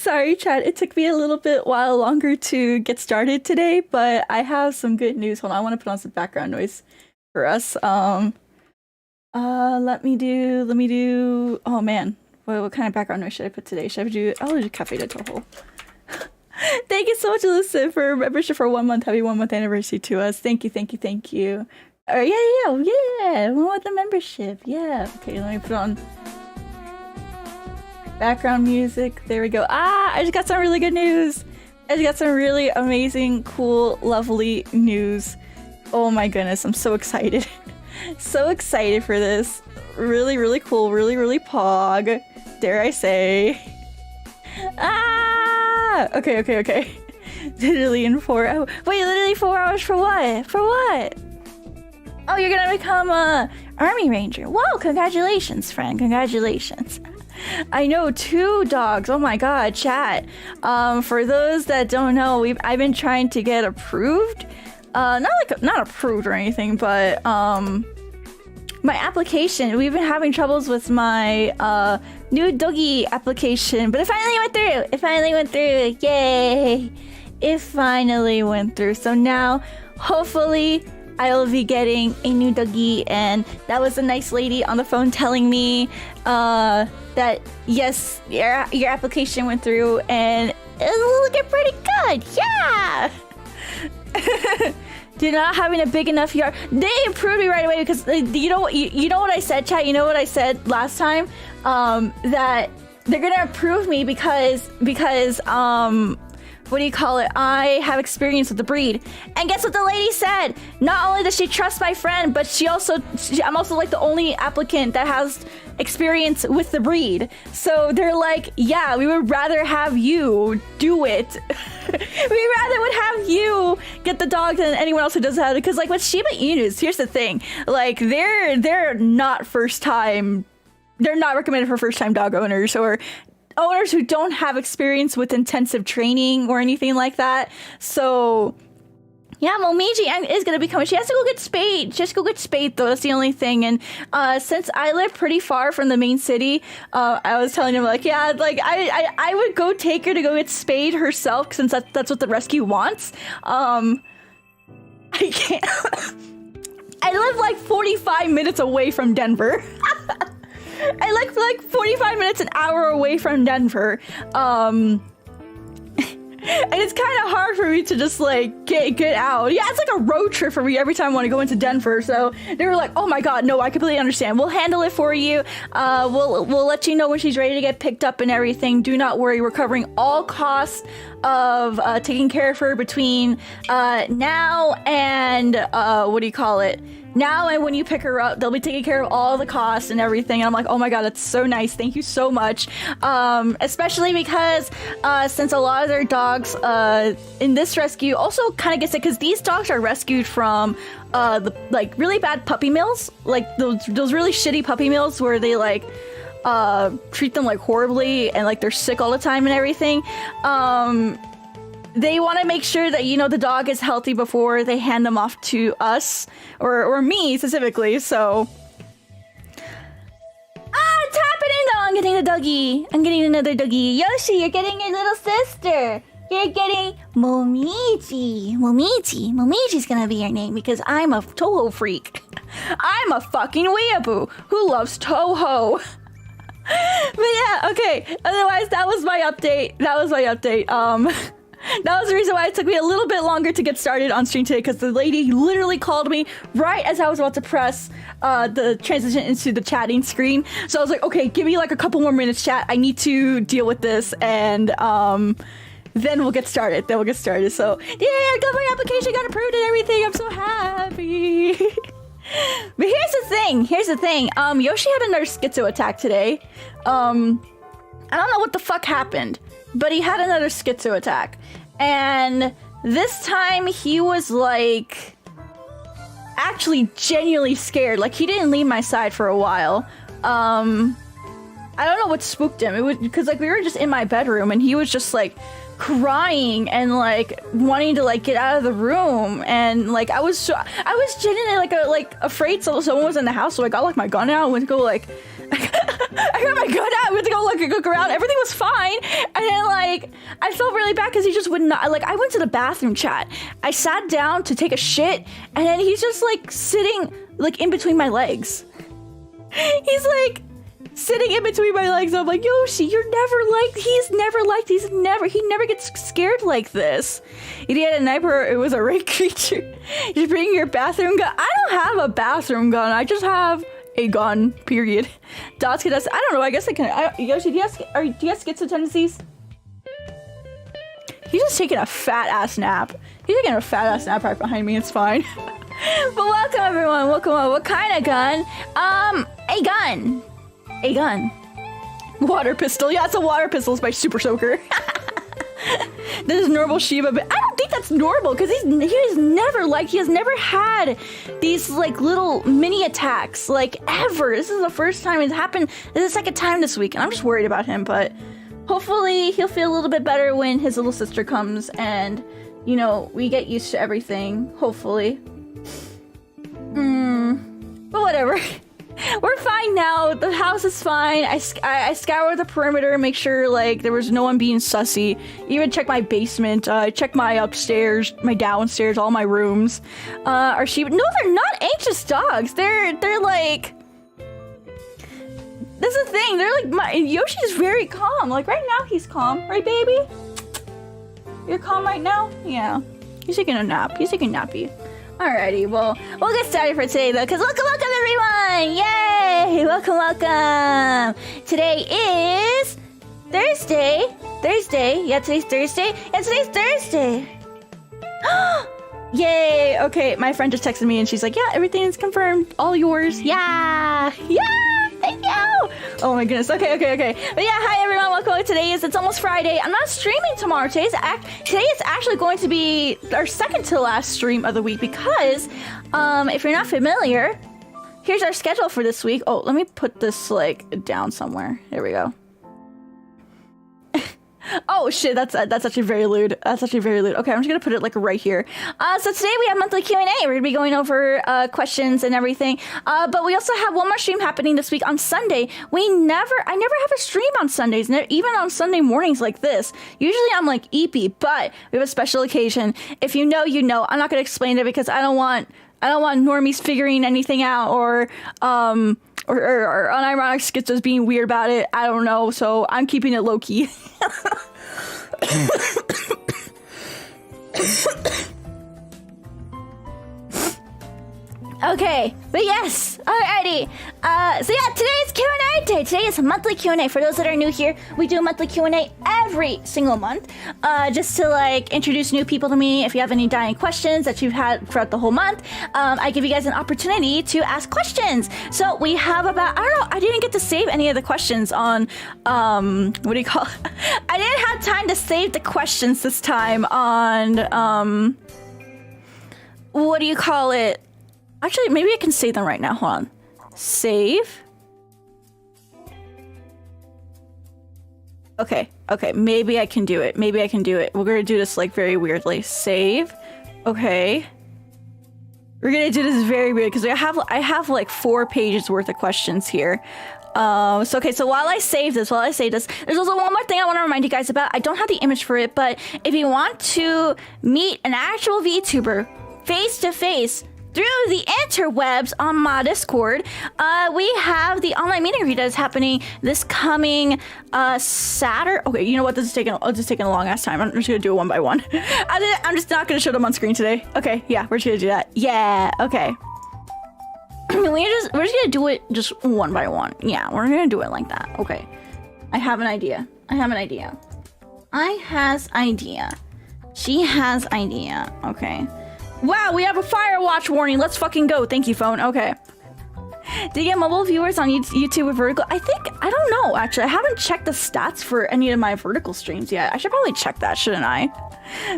Sorry, Chad. It took me a little bit while longer to get started today, but I have some good news. Hold on, I want to put on some background noise for us. Let me do. Oh man, what kind of background noise should I put today? Should I do? I'll do Cafe de Touhou. Thank you so much, Alyssa, for membership for 1 month. Happy 1 month anniversary to us. Thank you. Yeah. 1 month of membership. Yeah. Okay, let me put on background music. There we go. I just got some really good news. I just got some really amazing, cool, lovely news. Oh my goodness, I'm so excited. So excited for this. Really, really cool. Really, really pog. Dare I say. Okay. Literally in 4 hours. Wait, literally 4 hours for what? For what? Oh, you're gonna become a army ranger. Whoa, congratulations, friend. Congratulations. I know 2 dogs. Oh my god, chat. For those that don't know, I've been trying to get approved. Not approved or anything, but my application. We've been having troubles with my new doggy application, but it finally went through. Yay! It finally went through. So now, hopefully, I will be getting a new doggy, and that was a nice lady on the phone telling me that yes, your application went through, and it's looking pretty good. Yeah. Did not having a big enough yard. They approved me right away because you know what I said, chat. You know what I said last time, that they're gonna approve me because what do you call it? I have experience with the breed. And guess what the lady said? Not only does she trust my friend, but I'm also like the only applicant that has experience with the breed. So they're like, yeah, we would rather have you do it. We rather would have you get the dog than anyone else who does that. Because like with Shiba Inus, here's the thing. Like they're not they're not recommended for first time dog owners or owners who don't have experience with intensive training or anything like that. So yeah, Momiji is gonna be coming. She has to go get spayed. She has to go get spayed though. That's the only thing. And since I live pretty far from the main city, I was telling him like, yeah, like I would go take her to go get spayed herself since that's what the rescue wants. I can't. I live like 45 minutes away from Denver. I live like 45 minutes, an hour away from Denver. And it's kind of hard for me to just like get out. Yeah, it's like a road trip for me every time I want to go into Denver. So they were like, oh my god, no, I completely understand. We'll handle it for you. We'll let you know when she's ready to get picked up and everything. Do not worry. We're covering all costs of taking care of her between now and what do you call it? Now and when you pick her up, they'll be taking care of all the costs and everything. And I'm like, oh my god, that's so nice. Thank you so much. Especially because since a lot of their dogs in this rescue also kind of gets it, because these dogs are rescued from the like really bad puppy mills, like those really shitty puppy mills where they like treat them like horribly and like they're sick all the time and everything. They want to make sure that, you know, the dog is healthy before they hand them off to us, or me specifically, so... it's happening though! I'm getting a doggy! I'm getting another doggy. Yoshi, you're getting your little sister! You're getting Momiji! Momiji's gonna be your name because I'm a Touhou freak. I'm a fucking weeaboo who loves Touhou! But yeah, okay. Otherwise, that was my update. That was the reason why it took me a little bit longer to get started on stream today, because the lady literally called me right as I was about to press the transition into the chatting screen. So I was like, okay, give me like a couple more minutes, chat. I need to deal with this, and then we'll get started. So yeah, I got my application, got approved and everything. I'm so happy. But here's the thing. Yoshi had another schizo attack today. I don't know what the fuck happened, but he had another schizo attack. And this time he was like actually genuinely scared. Like he didn't leave my side for a while. I don't know what spooked him. It was because like we were just in my bedroom and he was just like crying and like wanting to like get out of the room, and like I was genuinely like afraid someone was in the house, so I got like my gun out and went to go like I got my gun out, went to go like look around. Everything was fine, and then like like, I felt really bad because he just would not, like, I went to the bathroom chat. I sat down to take a shit, and then he's just, like, sitting, like, in between my legs. He's, like, sitting in between my legs. I'm like, Yoshi, you're never like, he never gets scared like this. He had a sniper, it was a raid creature. Just bring your bathroom gun. I don't have a bathroom gun, I just have a gun, period. Dots can, I don't know, I guess I can. Yoshi, do you have schizo tendencies? He's just taking a fat ass nap. He's taking a fat ass nap right behind me, it's fine. But welcome everyone, welcome. What kind of gun? A gun. A gun. Water pistol. Yeah, it's a water pistol. It's my super soaker. This is normal Shiba, but I don't think that's normal because he has never had these like little mini attacks like ever. This is the first time it's happened. This is the second time this week, and I'm just worried about him. But hopefully he'll feel a little bit better when his little sister comes, and you know we get used to everything. Hopefully. But whatever. We're fine now. The house is fine. I scoured the perimeter, make sure like there was no one being sussy. Even check my basement. Check my upstairs, my downstairs, all my rooms. Are she? No, they're not anxious dogs. They're like. That's the thing. They're like Yoshi's very calm. Like right now he's calm, right, baby? You're calm right now? Yeah. He's taking a nap. He's taking a nappy. Alrighty, well, we'll get started for today though, because welcome everyone! Yay! Welcome! Today is Thursday. Yeah, today's Thursday. Yay! Okay, my friend just texted me and she's like, yeah, everything is confirmed. All yours. Yeah! Thank you! Oh my goodness. Okay. But yeah, hi everyone, welcome. It's almost Friday. I'm not streaming tomorrow. Today is actually going to be our second to last stream of the week because, if you're not familiar, here's our schedule for this week. Oh, let me put this like down somewhere. There we go. Oh shit, that's actually very lewd. Okay, I'm just gonna put it like right here. So today we have monthly Q&A. We're gonna be going over questions and everything. But we also have one more stream happening this week on Sunday. I never have a stream on Sundays, even on Sunday mornings like this. Usually I'm like eepy, but we have a special occasion. If you know, you know. I'm not gonna explain it because I don't want normies figuring anything out or unironic schizos being weird about it. I don't know, so I'm keeping it low key. Okay, but yes, alrighty. So yeah, today's Q&A day. Today is a monthly Q&A. For those that are new here, we do a monthly Q&A every single month, just to like introduce new people to me. If you have any dying questions that you've had throughout the whole month, I give you guys an opportunity to ask questions. So we have about, I don't know, I didn't get to save any of the questions on, what do you call it? I didn't have time to save the questions this time on, what do you call it? Actually, maybe I can save them right now. Hold on. Save. Okay. Maybe I can do it. We're gonna do this like very weirdly. Save. Okay. We're gonna do this very weird because I have like 4 pages worth of questions here. So while I save this, there's also one more thing I want to remind you guys about. I don't have the image for it, but if you want to meet an actual VTuber face to face through the interwebs on my Discord, we have the online meeting that is happening this coming Saturday. Okay, you know what? This is taking a long ass time. I'm just gonna do it one by one. I'm just not gonna show them on screen today. Okay, yeah, we're just gonna do that. Yeah, okay. we're just gonna do it just one by one. Yeah, we're gonna do it like that. Okay. I have an idea. She has idea. Okay. Wow, we have a Firewatch warning. Let's fucking go. Thank you, phone. Okay. Do you get mobile viewers on YouTube with vertical? I don't know, actually. I haven't checked the stats for any of my vertical streams yet. I should probably check that, shouldn't I?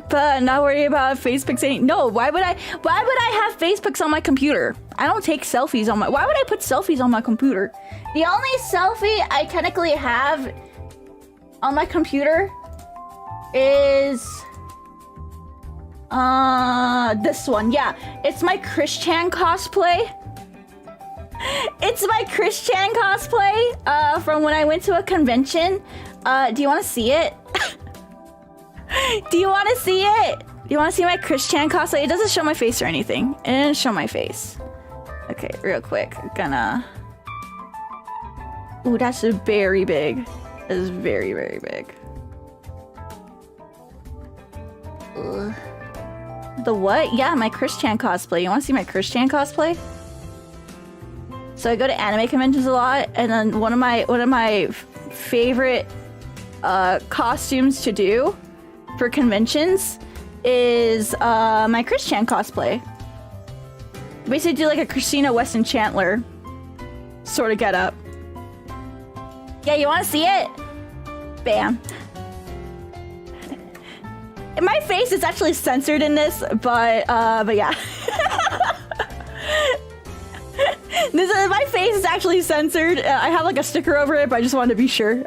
But not worry about Facebook saying, no, why would I have Facebooks on my computer? I don't take selfies on my, why would I put selfies on my computer? The only selfie I technically have on my computer is this one. Yeah, it's my Christian cosplay. It's my Christian cosplay from when I went to a convention. Do you want to see it? Do you want to see it? Do you want to see my Chris Chan cosplay? It doesn't show my face or anything. It didn't show my face. Okay, real quick. Gonna... Ooh, that's very big. That is very, very big. Ugh. The what? Yeah, my Chris Chan cosplay. You want to see my Chris Chan cosplay? So I go to anime conventions a lot, and then one of my favorite costumes to do for conventions is my Chris Chan cosplay. Basically do like a Christina Weston Chandler sort of get up. Yeah, you want to see it? Bam. My face is actually censored in this, but yeah. My face is actually censored. I have like a sticker over it, but I just wanted to be sure.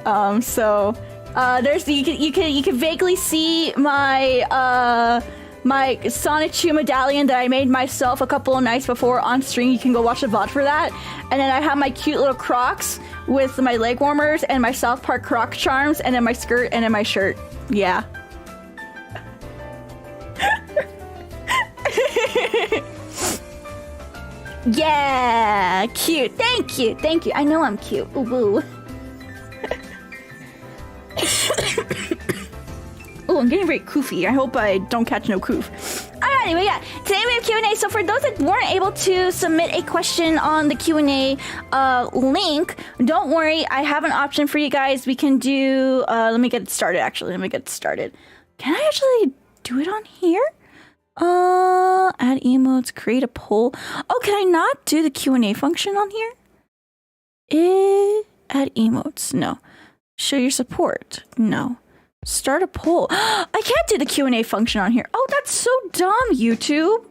There's you can vaguely see my my 𝗠liche medallion that I made myself a couple of nights before on stream. You can go watch the VOD for that. And then I have my cute little Crocs with my leg warmers and my South Park Croc charms, and then my skirt and then my shirt. Yeah. Yeah, cute. Thank you. Thank you. I know I'm cute. Ooh, boo. Oh, I'm getting very koofy. I hope I don't catch no coof. Alrighty, but yeah, today we have Q&A. So for those that weren't able to submit a question on the Q&A link, don't worry. I have an option for you guys. We can do... let me get it started, actually. Let me get it started. Can I actually do it on here? Add emotes, create a poll. Oh, can I not do the Q&A function on here? Add emotes. No. Show your support. No. Start a poll. I can't do the Q&A function on here. Oh, that's so dumb, YouTube.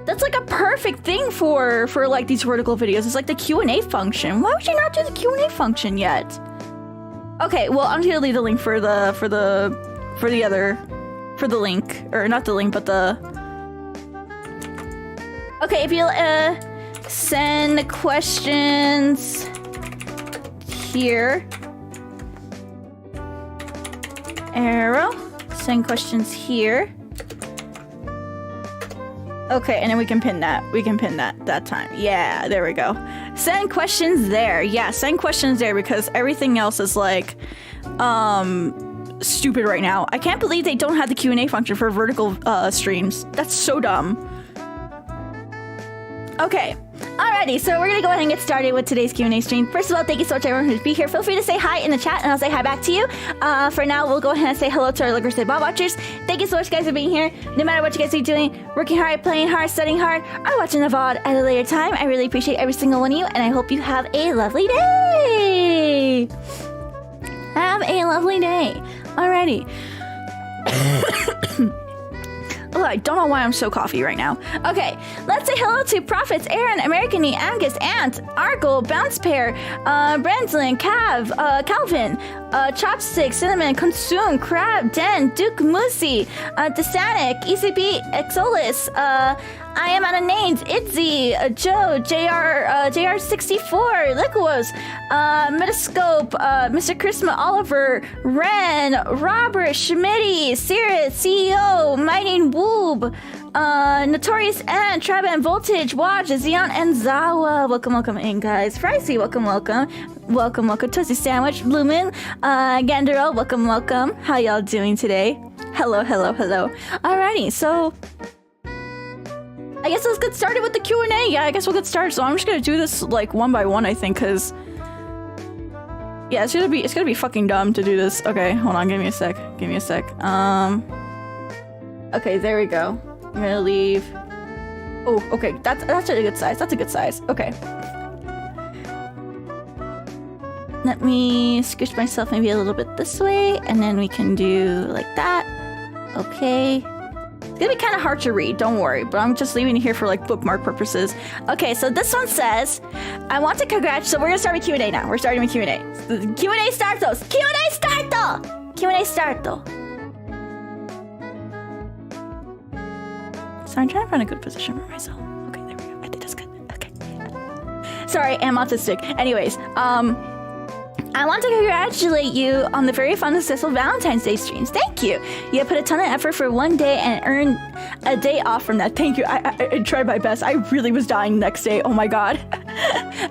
That's like a perfect thing for like these vertical videos. It's like the Q&A function. Why would you not do the Q&A function yet? Okay, well, I'm gonna leave the link for the link, or not the link, but the... Okay, if you send questions here. Arrow. Send questions here. Okay, and then we can pin that. We can pin that time. Yeah, there we go. Send questions there. Yeah, send questions there because everything else is like, stupid right now. I can't believe they don't have the Q&A function for vertical streams. That's so dumb. Okay. Alrighty, so we're gonna go ahead and get started with today's Q&A stream. First of all, thank you so much everyone who's be here. Feel free to say hi in the chat and I'll say hi back to you. For now, we'll go ahead and say hello to our Liquor Say Bot watchers. Thank you so much guys for being here. No matter what you guys are doing, working hard, playing hard, studying hard, or watching the VOD at a later time, I really appreciate every single one of you and I hope you have a lovely day. Have a lovely day. Alrighty. Oh, I don't know why I'm so coffee right now. Okay, let's say hello to Prophets, Aaron, Americany, Angus, Ant, Argle, Bounce Pair, Brandlin, Cav, Calvin, Chopstick, Cinnamon, Consume, Crab, Den, Duke, Moosey, Desanic, ECB, Exolis, I am out of names, Itzy, Joe, JR64, Liquos, Metascope, Mr. Christmas, Oliver, Ren, Robert, Schmitty, Cirrus, CEO, Mighty Woob, Notorious N, Trab and Voltage, Watch, Zion and Zawa. Welcome in, guys. Fricey, welcome. Toasty Sandwich, Lumen, Gandero, welcome. How y'all doing today? Hello. Alrighty, so I guess let's get started with the Q&A. Yeah, I guess we'll get started. So I'm just gonna do this like one by one, I think, because yeah, it's gonna be fucking dumb to do this. Okay, hold on, give me a sec. Okay, there we go. I'm gonna leave. Oh, okay, that's a good size. That's a good size. Okay. Let me squish myself maybe a little bit this way, and then we can do like that. Okay. It's gonna be kind of hard to read, don't worry, but I'm just leaving it here for like bookmark purposes. Okay, so this one says, I want to congratulate, so we're gonna start with Q&A now. We're starting with Q&A. Q&A starto! So I'm trying to find a good position for myself. Okay, there we go. I think that's good. Okay. Sorry, I'm autistic. Anyways, I want to congratulate you on the very fun and successful Valentine's Day streams. Thank you. You have put a ton of effort for one day and earned a day off from that. Thank you. I tried my best. I really was dying the next day. Oh my god.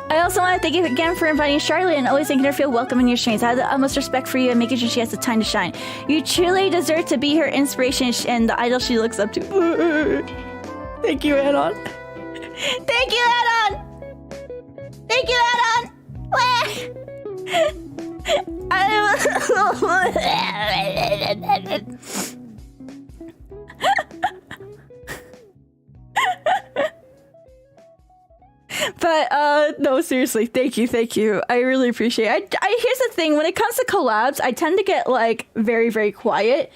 I also want to thank you again for inviting Charlotte and always making her feel welcome in your streams. I have the utmost respect for you and making sure she has the time to shine. You truly deserve to be her inspiration and the idol she looks up to. Thank you, Anon. Thank you, Anon. Thank you, Anon. But no, seriously, thank you. I really appreciate it. Here's the thing, when it comes to collabs, I tend to get like very quiet.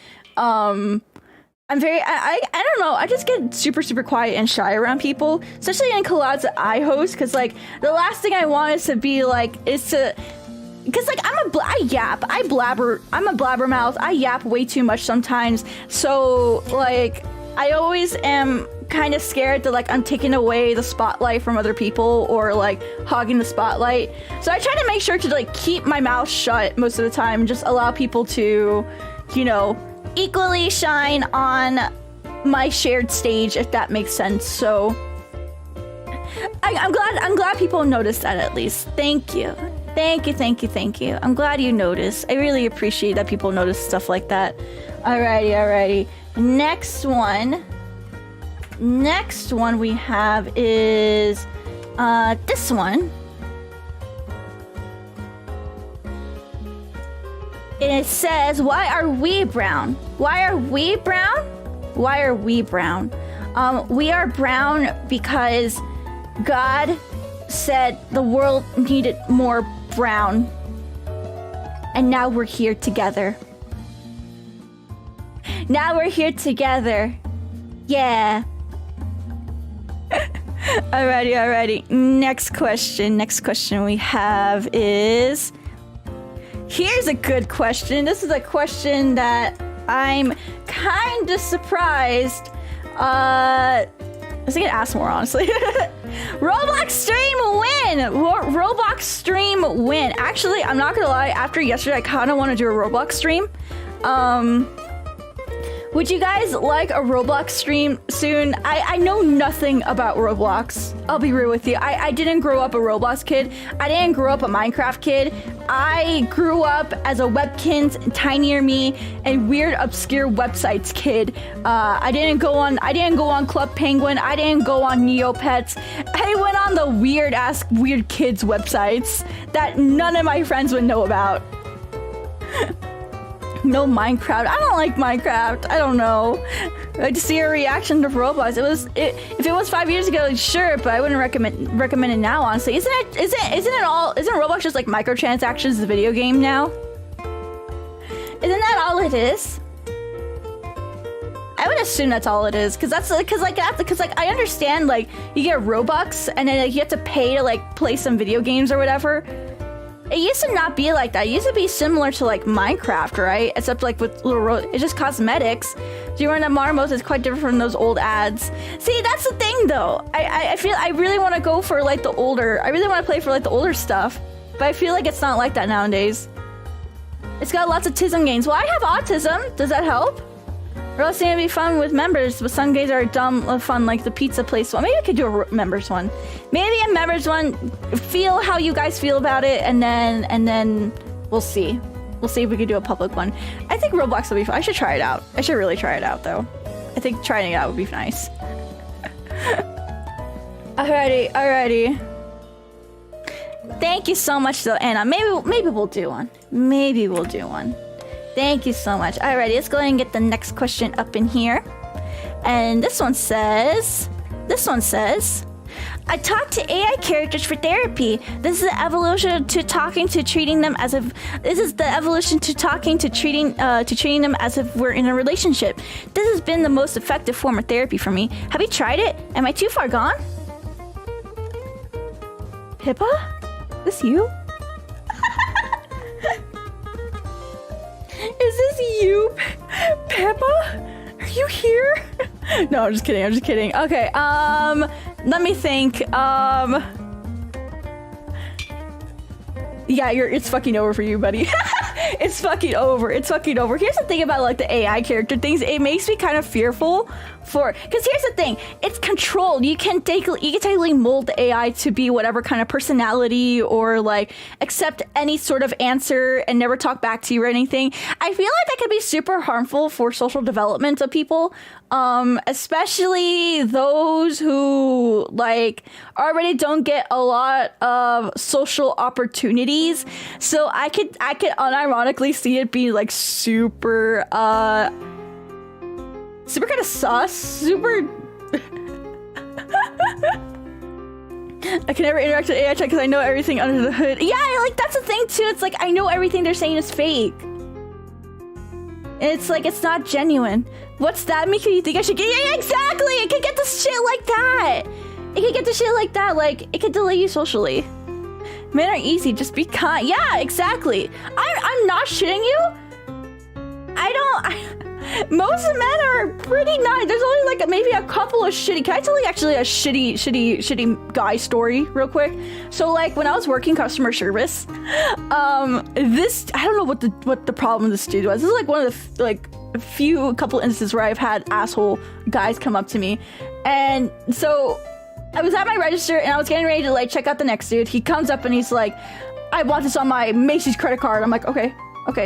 I'm very, I don't know, I just get super quiet and shy around people, especially in collabs that I host, because like the last thing I want is to be like, because like I'm a blabbermouth, I yap way too much sometimes, so like I always am kind of scared that like I'm taking away the spotlight from other people or like hogging the spotlight, so I try to make sure to like keep my mouth shut most of the time and just allow people to, you know, equally shine on my shared stage, if that makes sense. So I'm glad people noticed that at least. Thank you. I'm glad you noticed. I really appreciate that people notice stuff like that. Alrighty. Next one we have is this one. And it says, why are we brown? We are brown because God said the world needed more brown. And now we're here together. Yeah. Alrighty. Next question we have is... Here's a good question. This is a question that I'm kind of surprised. I was gonna ask more, honestly. Roblox stream win. Actually, I'm not gonna lie. After yesterday, I kind of want to do a Roblox stream. Would you guys like a Roblox stream soon? I know nothing about Roblox. I'll be real with you. I didn't grow up a Roblox kid. I didn't grow up a Minecraft kid. I grew up as a Webkinz, Tinier Me, and weird obscure websites kid. I didn't go on Club Penguin. I didn't go on Neopets. I went on the weird kids websites that none of my friends would know about. No Minecraft. I don't like Minecraft. I don't know. I'd see a reaction to Roblox. If it was 5 years ago, sure, but I wouldn't recommend it now, honestly. Isn't Roblox just like microtransactions, the video game now? Isn't that all it is? I would assume that's all it is, because I understand like you get Robux and then like, you have to pay to like play some video games or whatever. It used to not be like that. It used to be similar to like Minecraft, right? Except like with it's just cosmetics. So you run a Marmos, it's quite different from those old ads. See, that's the thing though. I feel I really want to go for like the older. I really want to play for like the older stuff, but I feel like it's not like that nowadays. It's got lots of autism games. Well, I have autism. Does that help? Or else it's gonna be fun with members, but some games are dumb fun, like the pizza place one. Maybe I could do a members one. Maybe a members one. Feel how you guys feel about it, and then we'll see. We'll see if we could do a public one. I think Roblox will be fun. I should try it out. I should really try it out, though. I think trying it out would be nice. Alrighty. Thank you so much, though, Anna. Maybe we'll do one. Thank you so much. Alrighty, let's go ahead and get the next question up in here. And this one says, I talk to AI characters for therapy. This is the evolution to talking to treating them as if we're in a relationship. This has been the most effective form of therapy for me. Have you tried it? Am I too far gone? Pippa? This you? Is this you, Peppa? Are you here? No, I'm just kidding. Okay, let me think. Yeah, it's fucking over for you, buddy. It's fucking over. It's fucking over. Here's the thing about like the AI character things. It makes me kind of fearful for, because here's the thing. It's controlled. You can technically mold the AI to be whatever kind of personality or like accept any sort of answer and never talk back to you or anything. I feel like that could be super harmful for social development of people. Especially those who like already don't get a lot of social opportunities. So I could unironically see it being like super kind of sus, super. I can never interact with AI chat because I know everything under the hood. Yeah, like that's the thing too. It's like I know everything they're saying is fake. And it's like it's not genuine. What's that, Mika? You think I should get? Yeah, exactly. It could get the shit like that. It could get the shit like that. Like it could delay you socially. Men are easy. Just be kind. Yeah, exactly. I'm not shitting you. Most of the men are pretty nice. There's only like maybe a couple of shitty. Can I tell you actually a shitty guy story real quick? So like when I was working customer service, this I don't know what the problem with this dude was. This is like one of the a couple instances where I've had asshole guys come up to me, and so I was at my register and I was getting ready to like check out the next dude. He comes up and he's like, "I want this on my Macy's credit card." I'm like, okay,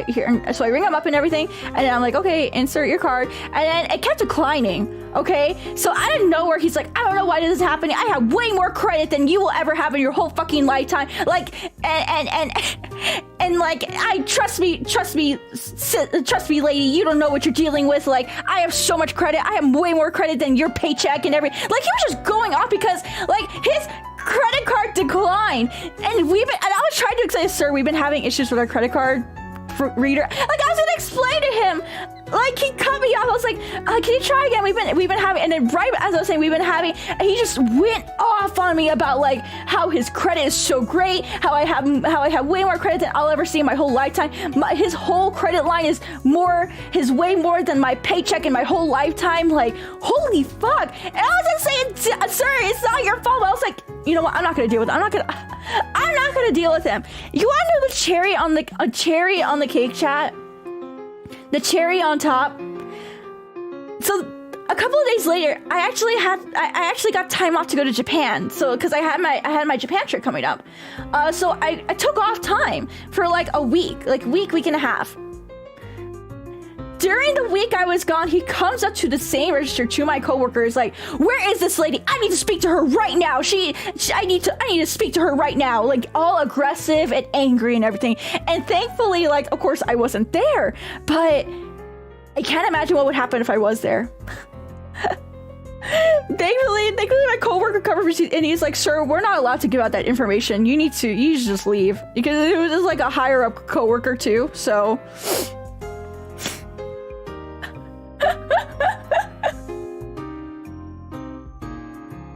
here. And so I ring him up and everything, and then I'm like, okay, insert your card, and then it kept declining. Okay, so out of nowhere, he's like, I don't know why this is happening. I have way more credit than you will ever have in your whole fucking lifetime. Like, and like, trust me, lady, you don't know what you're dealing with. Like, I have so much credit. I have way more credit than your paycheck and everything. Like, he was just going off because, like, his credit card declined, and I was trying to explain, sir, we've been having issues with our credit card reader. Like, I was gonna explain to him. Like, he cut me off. I was like, can you try again? We've been having, and then right as I was saying, we've been having, and he just went off on me about like how his credit is so great, how I have way more credit than I'll ever see in my whole lifetime. His whole credit line is way more than my paycheck in my whole lifetime. Like, holy fuck! And I was just saying, sir, it's not your fault. I was like, you know what? I'm not gonna deal with it. I'm not gonna deal with him. You wanna know the cherry on the cake, chat? The cherry on top. So a couple of days later, I actually got time off to go to Japan. So because I had my Japan trip coming up. So I took off time for like a week, week and a half. During the week I was gone, he comes up to the same register to my coworkers like, where is this lady? I need to speak to her right now. I need to speak to her right now. Like, all aggressive and angry and everything. And thankfully, like, of course I wasn't there, but I can't imagine what would happen if I was there. Thankfully my coworker covered for, and he's like, sir, we're not allowed to give out that information. You should just leave, because it was just like a higher up coworker too. So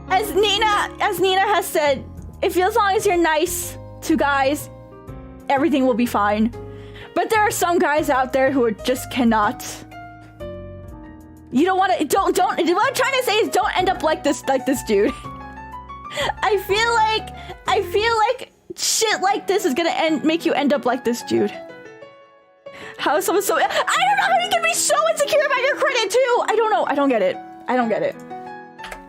as Nina has said, if as long as you're nice to guys, everything will be fine. But there are some guys out there who just cannot. You don't want to. Don't. What I'm trying to say is, don't end up like this dude. I feel like shit like this is gonna make you end up like this dude. How is someone so? I don't know how you can be so insecure about your credit too. I don't know. I don't get it.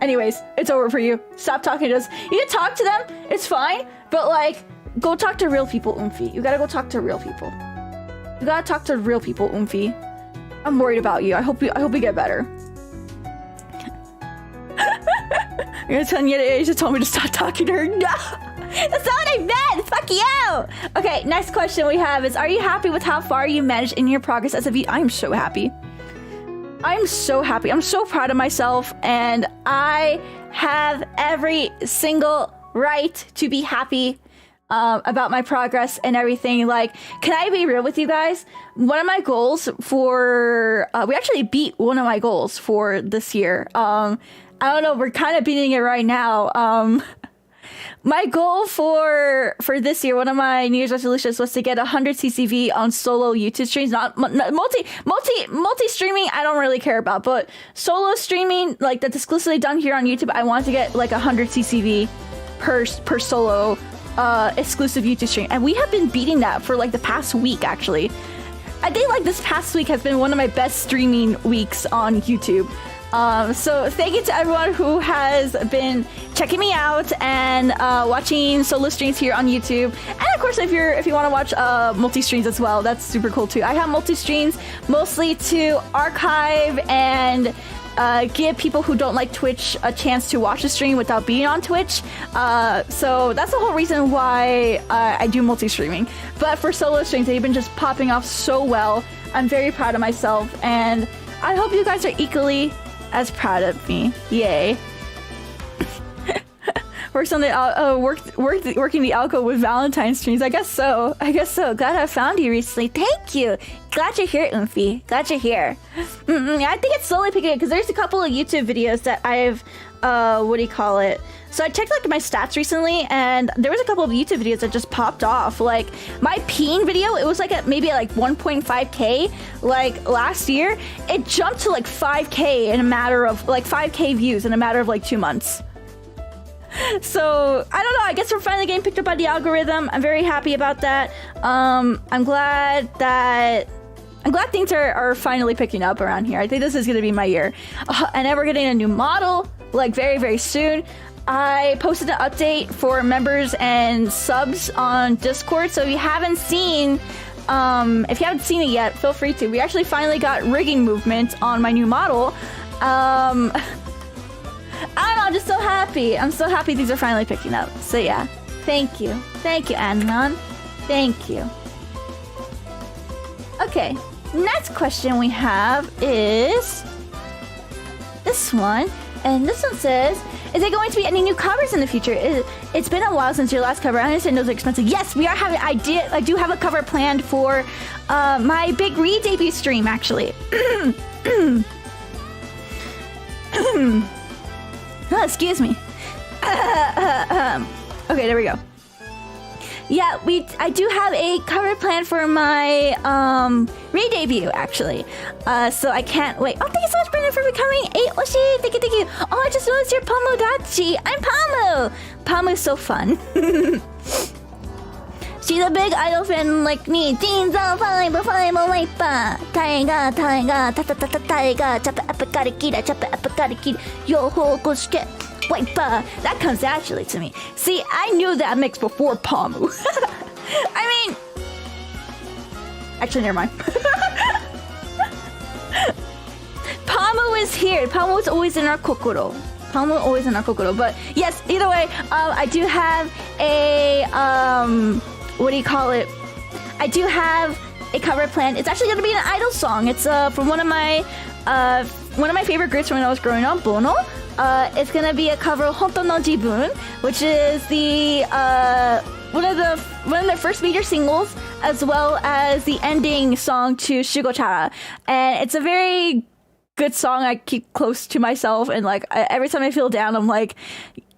Anyways, it's over for you. Stop talking to us. You can talk to them. It's fine. But like, go talk to real people, 𝗠𝗁𝗆. You gotta go talk to real people. You gotta talk to real people, 𝗠𝗁𝗆. I'm worried about you. I hope you get better. You're gonna tell Nyaru just told me to stop talking to her. No! That's not what I meant! Fuck you! Okay, next question we have is, are you happy with how far you managed in your progress as a VTuber? I'm so happy. I'm so happy. I'm so proud of myself, and I have every single right to be happy about my progress and everything. Like, can I be real with you guys? One of my goals for we actually beat one of my goals for this year. I don't know, we're kind of beating it right now. My goal for this year, one of my New Year's resolutions was to get 100 CCV on solo YouTube streams. Not multi streaming, I don't really care about, but solo streaming, like that's exclusively done here on YouTube, I want to get like 100 CCV per solo exclusive YouTube stream, and we have been beating that for like the past week. Actually, I think like this past week has been one of my best streaming weeks on YouTube. So thank you to everyone who has been checking me out and watching solo streams here on YouTube. And of course, if you want to watch multi streams as well, that's super cool too. I have multi streams mostly to archive and give people who don't like Twitch a chance to watch the stream without being on Twitch. So that's the whole reason why I do multi streaming. But for solo streams, they've been just popping off so well. I'm very proud of myself, and I hope you guys are equally as proud of me. Yay. Working the alco with Valentine's streams. I guess so. Glad I found you recently. Thank you. Glad you're here, 𝗏𝗏. Glad you're here. I think it's slowly picking up because there's a couple of YouTube videos that I've so I checked like my stats recently, and there was a couple of YouTube videos that just popped off. Like my peen video, it was like maybe at like 1.5k like last year. It jumped to like 5k in a matter of like 5k views in a matter of like 2 months. So I don't know, I guess we're finally getting picked up by the algorithm. I'm very happy about that. I'm glad things are finally picking up around here. I think this is gonna be my year. And then we're getting a new model like very, very soon. I posted an update for members and subs on Discord, so if you haven't seen it yet, feel free to. We actually finally got rigging movement on my new model. I don't know, I'm just so happy. I'm so happy these are finally picking up. So yeah, thank you, Anon. Thank you. Okay, next question we have is this one, and this one says, is there going to be any new covers in the future? It's been a while since your last cover. I understand those are expensive. Yes, we are having. I do have a cover planned for my big re-debut stream, actually. Excuse me. Okay, there we go. Yeah, I do have a cover plan for my re-debut, actually. So I can't wait. Oh, thank you so much, Brendan, for becoming a 𝗏𝗏. Thank you. Oh, I just noticed you're Pamudachi. I'm Pamu. Pamu's so fun. She's a big idol fan like me. 𝗏𝗏, that comes naturally to me. See, I knew that mix before Pamu. I mean, actually, never mind. Pamu is here. Pamu is always in our kokoro. But yes, either way, I do have a I do have a cover plan. It's actually going to be an idol song. It's from one of my favorite groups from when I was growing up, Bono. It's gonna be a cover of 𝗏𝗏 no 𝗏𝗏, which is the one of their first major singles, as well as the ending song to 𝗠∗ and it's a very good song. I keep close to myself, and like every time I feel down, I'm like,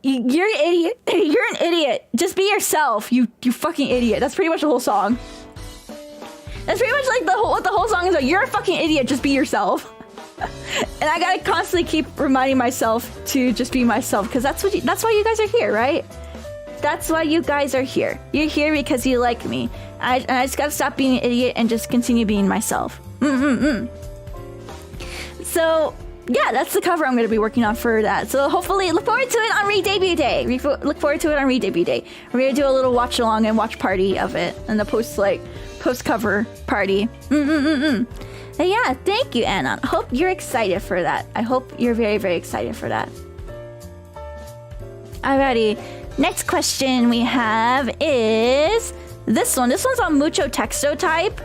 "You're an idiot. You're an idiot. Just be yourself. You fucking idiot." That's pretty much the whole song. That's pretty much like what the whole song is like. You're a fucking idiot. Just be yourself. And I gotta constantly keep reminding myself to just be myself, because that's why you guys are here, right? That's why you guys are here. You're here because you like me. I just gotta stop being an idiot and just continue being myself. So yeah, that's the cover I'm gonna be working on for that. So hopefully, look forward to it on re-debut day. Look forward to it on re-debut day. We're gonna do a little watch along and watch party of it, and the post cover party. Yeah, thank you, Anon. Hope you're excited for that. I hope you're very, very excited for that. Alrighty, next question we have is this one. This one's on Mucho Texto type.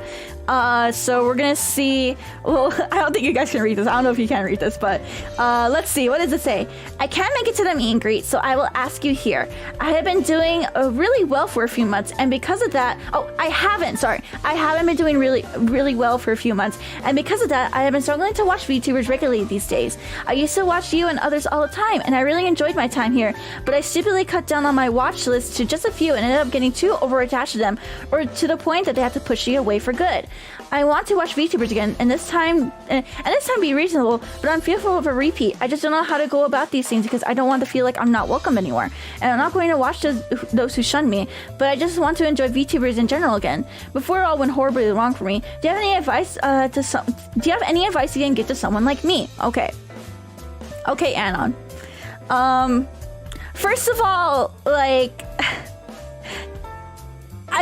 So we're gonna see. Well, I don't think you guys can read this. I don't know if you can read this, but let's see. What does it say? I can't make it to the meet and greet, so I will ask you here. I have been doing really well for a few months, and because of that, I haven't been doing really, really well for a few months, and because of that, I have been struggling to watch VTubers regularly these days. I used to watch you and others all the time, and I really enjoyed my time here, but I stupidly cut down on my watch list to just a few and ended up getting too overattached to them, or to the point that they have to push you away for good. I want to watch VTubers again, and this time be reasonable, but I'm fearful of a repeat. I just don't know how to go about these things because I don't want to feel like I'm not welcome anymore. And I'm not going to watch those who shun me, but I just want to enjoy VTubers in general again. Before it all went horribly wrong for me, do you have any advice you can give to someone like me? Okay, Anon. First of all, like,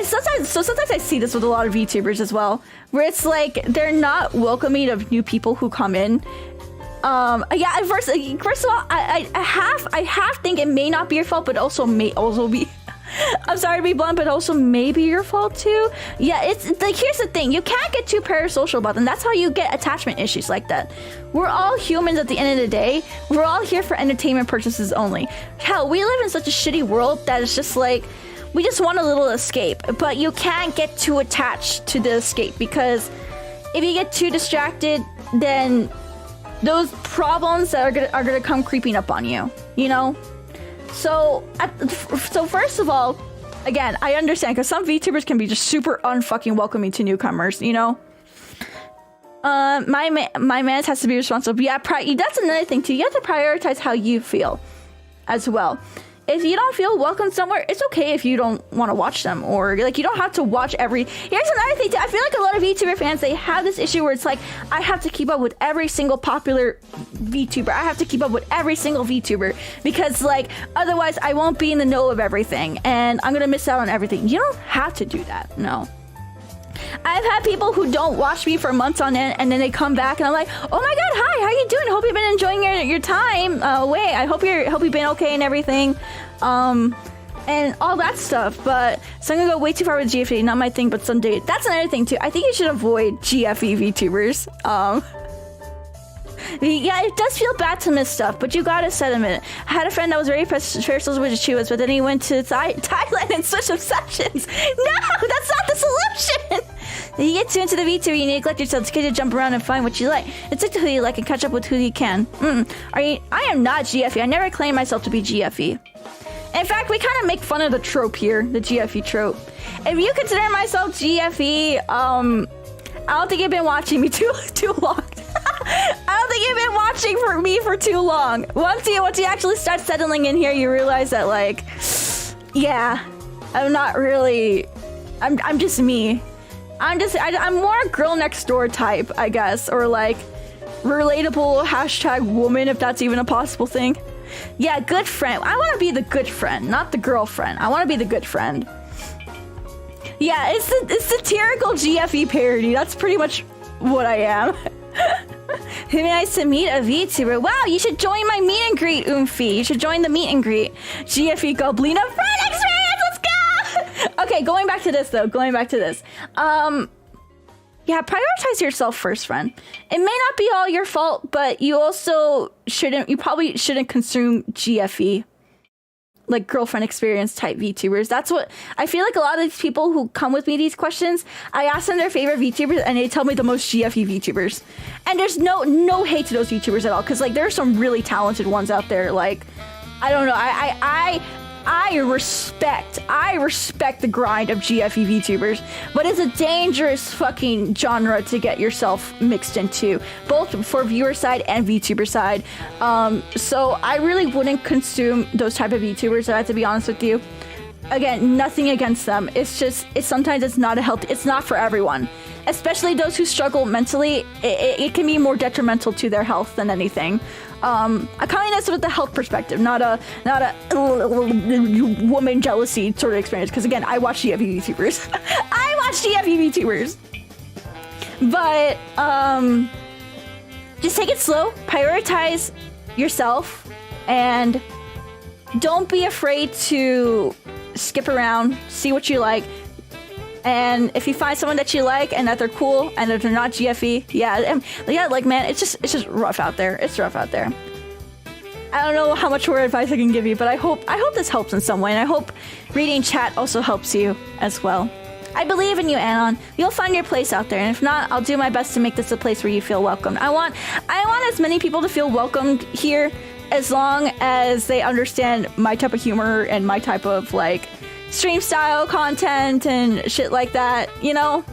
sometimes I see this with a lot of VTubers as well, where it's like they're not welcoming of new people who come in. Yeah, first of all, I half think it may not be your fault, but also may also be. I'm sorry to be blunt, but also maybe your fault too. Yeah, it's like, here's the thing, you can't get too parasocial about them. That's how you get attachment issues like that. We're all humans at the end of the day. We're all here for entertainment purposes only. Hell, we live in such a shitty world that it's just like, we just want a little escape, but you can't get too attached to the escape, because if you get too distracted, then those problems that are gonna come creeping up on you, you know? So first of all, again, I understand, because some VTubers can be just super unfucking welcoming to newcomers, you know? My man has to be responsible. Yeah, that's another thing too. You have to prioritize how you feel as well. If you don't feel welcome somewhere, it's okay if you don't want to watch them, or like you don't have to watch every. Here's another thing too. I feel like a lot of VTuber fans, they have this issue where it's like, I have to keep up with every single popular VTuber. I have to keep up with every single VTuber because like otherwise I won't be in the know of everything and I'm gonna miss out on everything. You don't have to do that. No. I've had people who don't watch me for months on end, and then they come back, and I'm like, "Oh my god, hi, how you doing? Hope you've been enjoying your time. I hope you've been okay and everything, and all that stuff." But so I'm gonna go way too far with GFE, not my thing, but someday. That's another thing too. I think you should avoid GFE VTubers. Yeah, it does feel bad to miss stuff, but you gotta set a minute. I had a friend that was very social with chuuu, but then he went to Thailand and switched obsessions. No, that's not the solution! You get too into the VTuber, you neglect yourself. It's okay to jump around and find what you like. It's like who you like and catch up with who you can. I am not GFE. I never claim myself to be GFE. In fact, we kind of make fun of the trope here, the GFE trope. If you consider myself GFE, I don't think you've been watching me too long. I don't think you've been watching me for too long. Once you actually start settling in here, you realize that like, yeah, I'm not really. I'm just me. I'm more a girl next door type, I guess, or like relatable #woman, if that's even a possible thing. Yeah, good friend. I want to be the good friend, not the girlfriend. I want to be the good friend. Yeah, it's the satirical GFE parody. That's pretty much what I am. It'd be nice to meet a VTuber. Wow, you should join my meet and greet, 𝗬𝘗. You should join the meet and greet. GFE Goblina friend experience. Let's go. Okay, going back to this though. Yeah, prioritize yourself first, friend. It may not be all your fault, but you also shouldn't. You probably shouldn't consume GFE. Like girlfriend experience type VTubers. That's what I feel like. A lot of these people who come with me these questions, I ask them their favorite VTubers and they tell me the most GFE VTubers. And there's no hate to those VTubers at all, because like there are some really talented ones out there. Like I don't know, I respect the grind of GFE VTubers, but it's a dangerous fucking genre to get yourself mixed into, both for viewer side and VTuber side. So I really wouldn't consume those type of VTubers, I have to be honest with you. Again, nothing against them. It's just, sometimes it's not it's not for everyone. Especially those who struggle mentally, it can be more detrimental to their health than anything. I'm coming at this with the health perspective, not a woman jealousy sort of experience. Because again, I watch GFE VTubers. I watch GFE VTubers. But just take it slow, prioritize yourself, and don't be afraid to skip around, see what you like. And if you find someone that you like and that they're cool and that they're not GFE, yeah, like man, it's just rough out there. It's rough out there. I don't know how much more advice I can give you, but I hope this helps in some way, and I hope reading chat also helps you as well. I believe in you, Anon. You'll find your place out there, and if not, I'll do my best to make this a place where you feel welcomed. I want as many people to feel welcomed here, as long as they understand my type of humor and my type of like stream style content and shit like that, you know?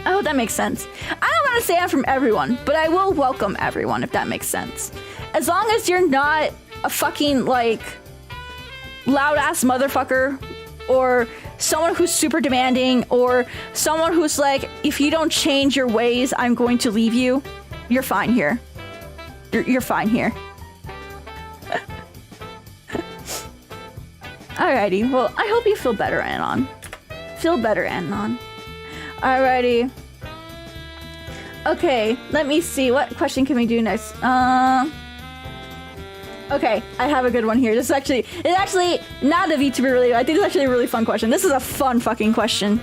I hope that makes sense. I don't want to say I'm from everyone, but I will welcome everyone if that makes sense. As long as you're not a fucking, like, loud-ass motherfucker, or someone who's super demanding, or someone who's like, if you don't change your ways, I'm going to leave you. You're fine here. You're fine here. Alrighty, well, I hope you feel better, Anon. Feel better, Anon. Alrighty. Okay, let me see. What question can we do next? Okay, I have a good one here. It's actually not a VTuber related. I think it's actually a really fun question. This is a fun fucking question.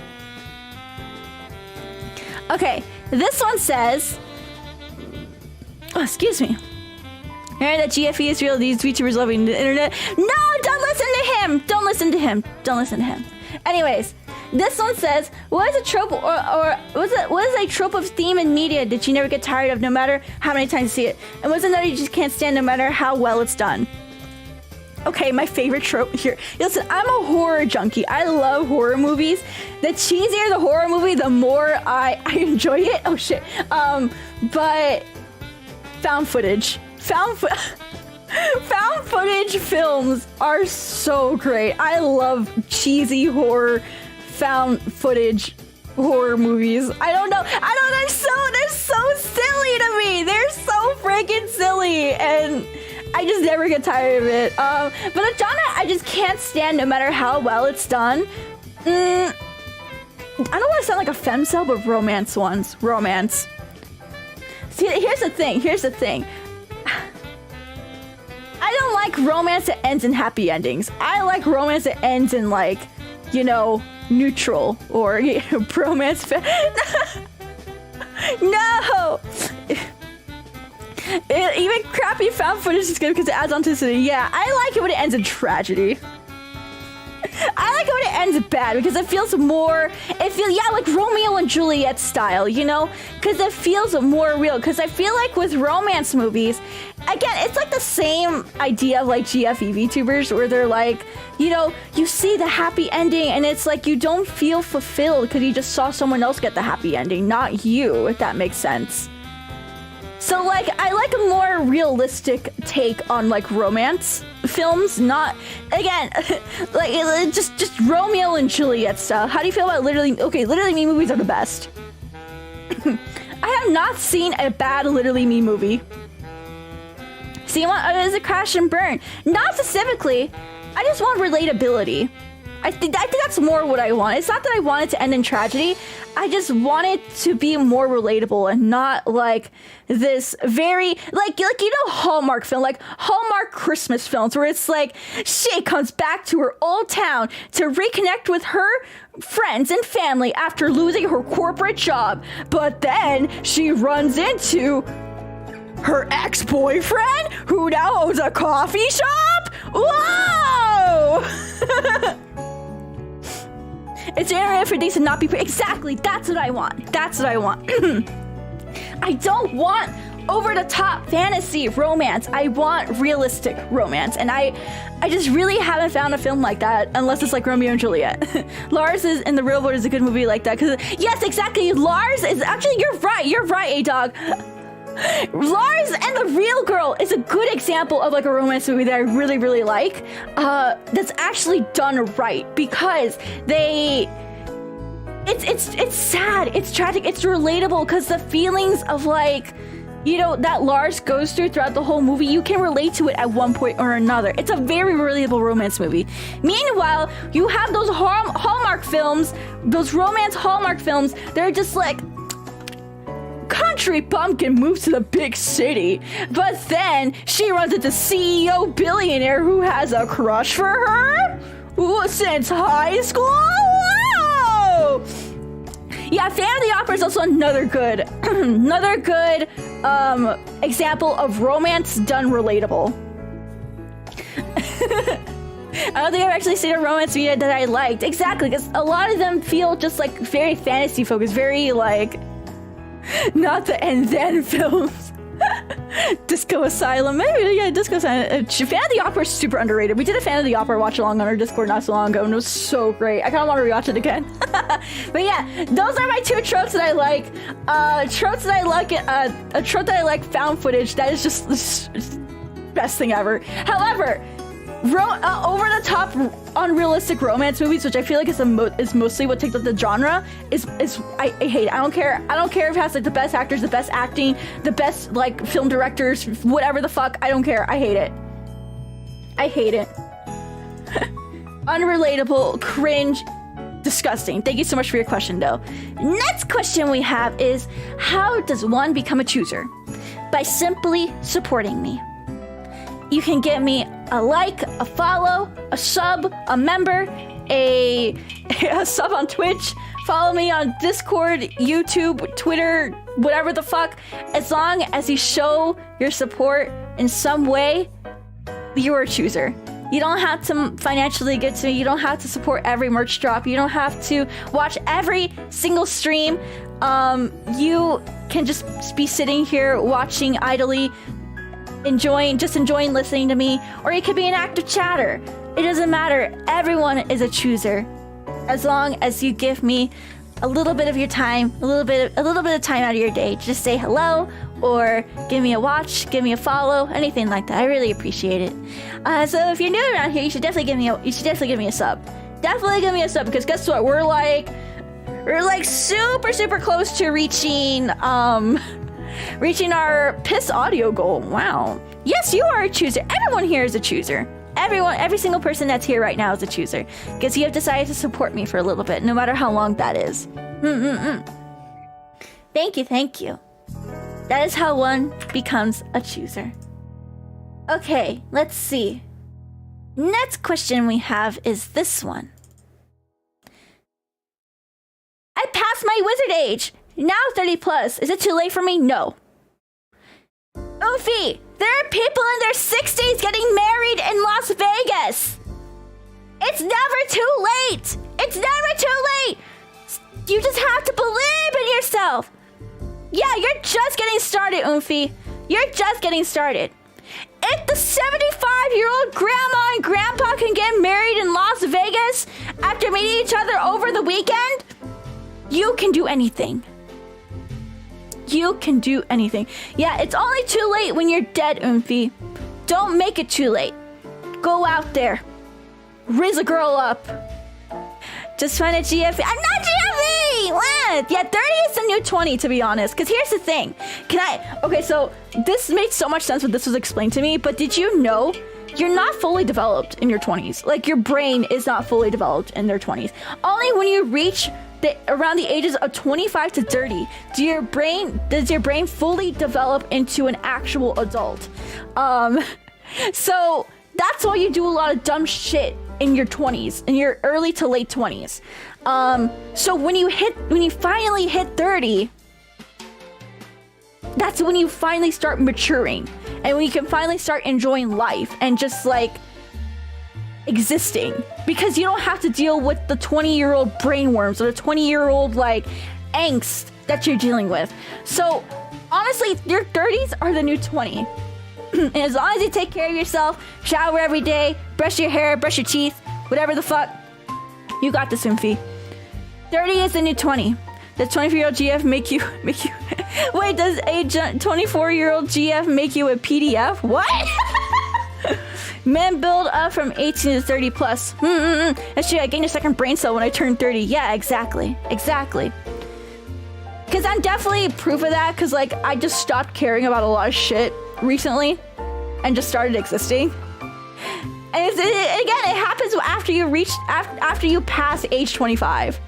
Okay, this one says... Oh, excuse me. Hearing that GFE is real, these VTubers loving the internet. No, don't listen to him! Don't listen to him. Don't listen to him. Anyways, this one says, what is a trope what is a trope of theme in media that you never get tired of no matter how many times you see it? And what's another you just can't stand no matter how well it's done? Okay, my favorite trope here. Listen, I'm a horror junkie. I love horror movies. The cheesier the horror movie, the more I enjoy it. Oh shit. But found footage. Found footage films are so great. I love cheesy horror, found footage horror movies. I don't know. They're so silly to me. They're so freaking silly, and I just never get tired of it. But a genre I just can't stand no matter how well it's done. I don't want to sound like a femcel, but romance ones. Romance. See, here's the thing. I don't like romance that ends in happy endings. I like romance that ends in, like, you know, neutral or bromance. No! Even crappy found footage is good because it adds authenticity. Yeah, I like it when it ends in tragedy. I like it when it ends bad because it feels more, like Romeo and Juliet style, you know? Because it feels more real. Because I feel like with romance movies, again, it's like the same idea of like GFE VTubers where they're like, you know, you see the happy ending and it's like you don't feel fulfilled because you just saw someone else get the happy ending, not you, if that makes sense. So, like, I like a more realistic take on, like, romance films, not, again, like, just Romeo and Juliet style. How do you feel about Literally Me movies are the best. I have not seen a bad Literally Me movie. See, is it Crash and Burn? Not specifically. I just want relatability. I think that's more what I want. It's not that I want it to end in tragedy. I just want it to be more relatable and not like this very like you know Hallmark film, like Hallmark Christmas films where it's like she comes back to her old town to reconnect with her friends and family after losing her corporate job, but then she runs into her ex-boyfriend who now owns a coffee shop. Whoa! It's an area for things to not be exactly. That's what I want. I don't want over-the-top fantasy romance. I want realistic romance, and I just really haven't found a film like that unless it's like Romeo and Juliet. Lars is in the real world is a good movie like that because yes, exactly. Lars is actually you're right, A-Dog. Lars and the Real Girl is a good example of like a romance movie that I really, really like. That's actually done right because it's sad, it's tragic, it's relatable because the feelings of like, you know, that Lars goes through throughout the whole movie, you can relate to it at one point or another. It's a very relatable romance movie. Meanwhile, you have those Hallmark films, those romance Hallmark films, they're just like, country bumpkin moves to the big city, but then she runs into CEO billionaire who has a crush for her since high school. Whoa! Yeah, Phantom of the Opera is also another good example of romance done relatable. I don't think I've actually seen a romance movie that I liked. Exactly, because a lot of them feel just like very fantasy focused, very like not the and then films. Disco Asylum. Maybe, yeah, Disco Asylum. Fan of the Opera is super underrated. We did a Fan of the Opera watch along on our Discord not so long ago, and it was so great. I kind of want to rewatch it again. But yeah, those are my 2 tropes that I like. Tropes that I like, a trope that I like, found footage. That is just the best thing ever. However, over the top unrealistic romance movies, which I feel like is mostly what takes up the genre, I hate it. I don't care if it has like the best actors, the best acting, the best like film directors, whatever the fuck. I don't care. I hate it. I hate it. Unrelatable, cringe, disgusting. Thank you so much for your question though. Next question we have is, how does one become a chooser? By simply supporting me. You can get me a like, a follow, a sub, a member, a sub on Twitch, follow me on Discord, YouTube, Twitter, whatever the fuck. As long as you show your support in some way, you're a chooser. You don't have to financially get to me. You don't have to support every merch drop. You don't have to watch every single stream. You can just be sitting here watching idly, enjoying listening to me, or you could be an active chatter. It doesn't matter. Everyone is a chooser, as long as you give me a little bit of your time, a little bit of time out of your day. Just say hello, or give me a watch, give me a follow, anything like that. I really appreciate it. So if you're new around here, you should definitely give me a sub. Definitely give me a sub, because guess what? We're like super close to reaching our piss audio goal. Wow. Yes, you are a chooser. Everyone here is a chooser. Every single person that's here right now is a chooser, because you have decided to support me for a little bit, no matter how long that is. Thank you. That is how one becomes a chooser. Okay, let's see. Next question we have is this one. I passed my wizard age. Now 30 plus. Is it too late for me? No. 𝗏𝘗, there are people in their 60s getting married in Las Vegas. It's never too late. It's never too late. You just have to believe in yourself. Yeah, you're just getting started, 𝗏𝘗. You're just getting started. If the 75-year-old grandma and grandpa can get married in Las Vegas after meeting each other over the weekend, you can do anything. You can do anything. Yeah, it's only too late when you're dead, 𝗏𝘗. Don't make it too late. Go out there. Riz a girl up. Just find a GFE. I'm not GFE! What? Yeah, 30 is the new 20, to be honest. Because here's the thing. Okay, so this makes so much sense when this was explained to me, but did you know you're not fully developed in your 20s? Like, your brain is not fully developed in their 20s. Only when you reach around the ages of 25 to 30 does your brain fully develop into an actual adult. So that's why you do a lot of dumb shit in your 20s, in your early to late 20s. So when you finally hit 30, that's when you finally start maturing, and when you can finally start enjoying life and just like existing, because you don't have to deal with the 20-year-old brainworms or the 20-year-old like angst that you're dealing with. So honestly, your 30s are the new 20. And as long as you take care of yourself, shower every day, brush your hair, brush your teeth, whatever the fuck, you got this, 𝗏𝘗. 30 is the new 20. Does 24-year-old GF make you wait, does a 24-year-old GF make you a PDF? What? Men build up from 18 to 30 plus. That's true, I gained a second brain cell when I turned 30. Yeah, exactly. Because I'm definitely proof of that, because like I just stopped caring about a lot of shit recently and just started existing. And it happens after you pass age 25.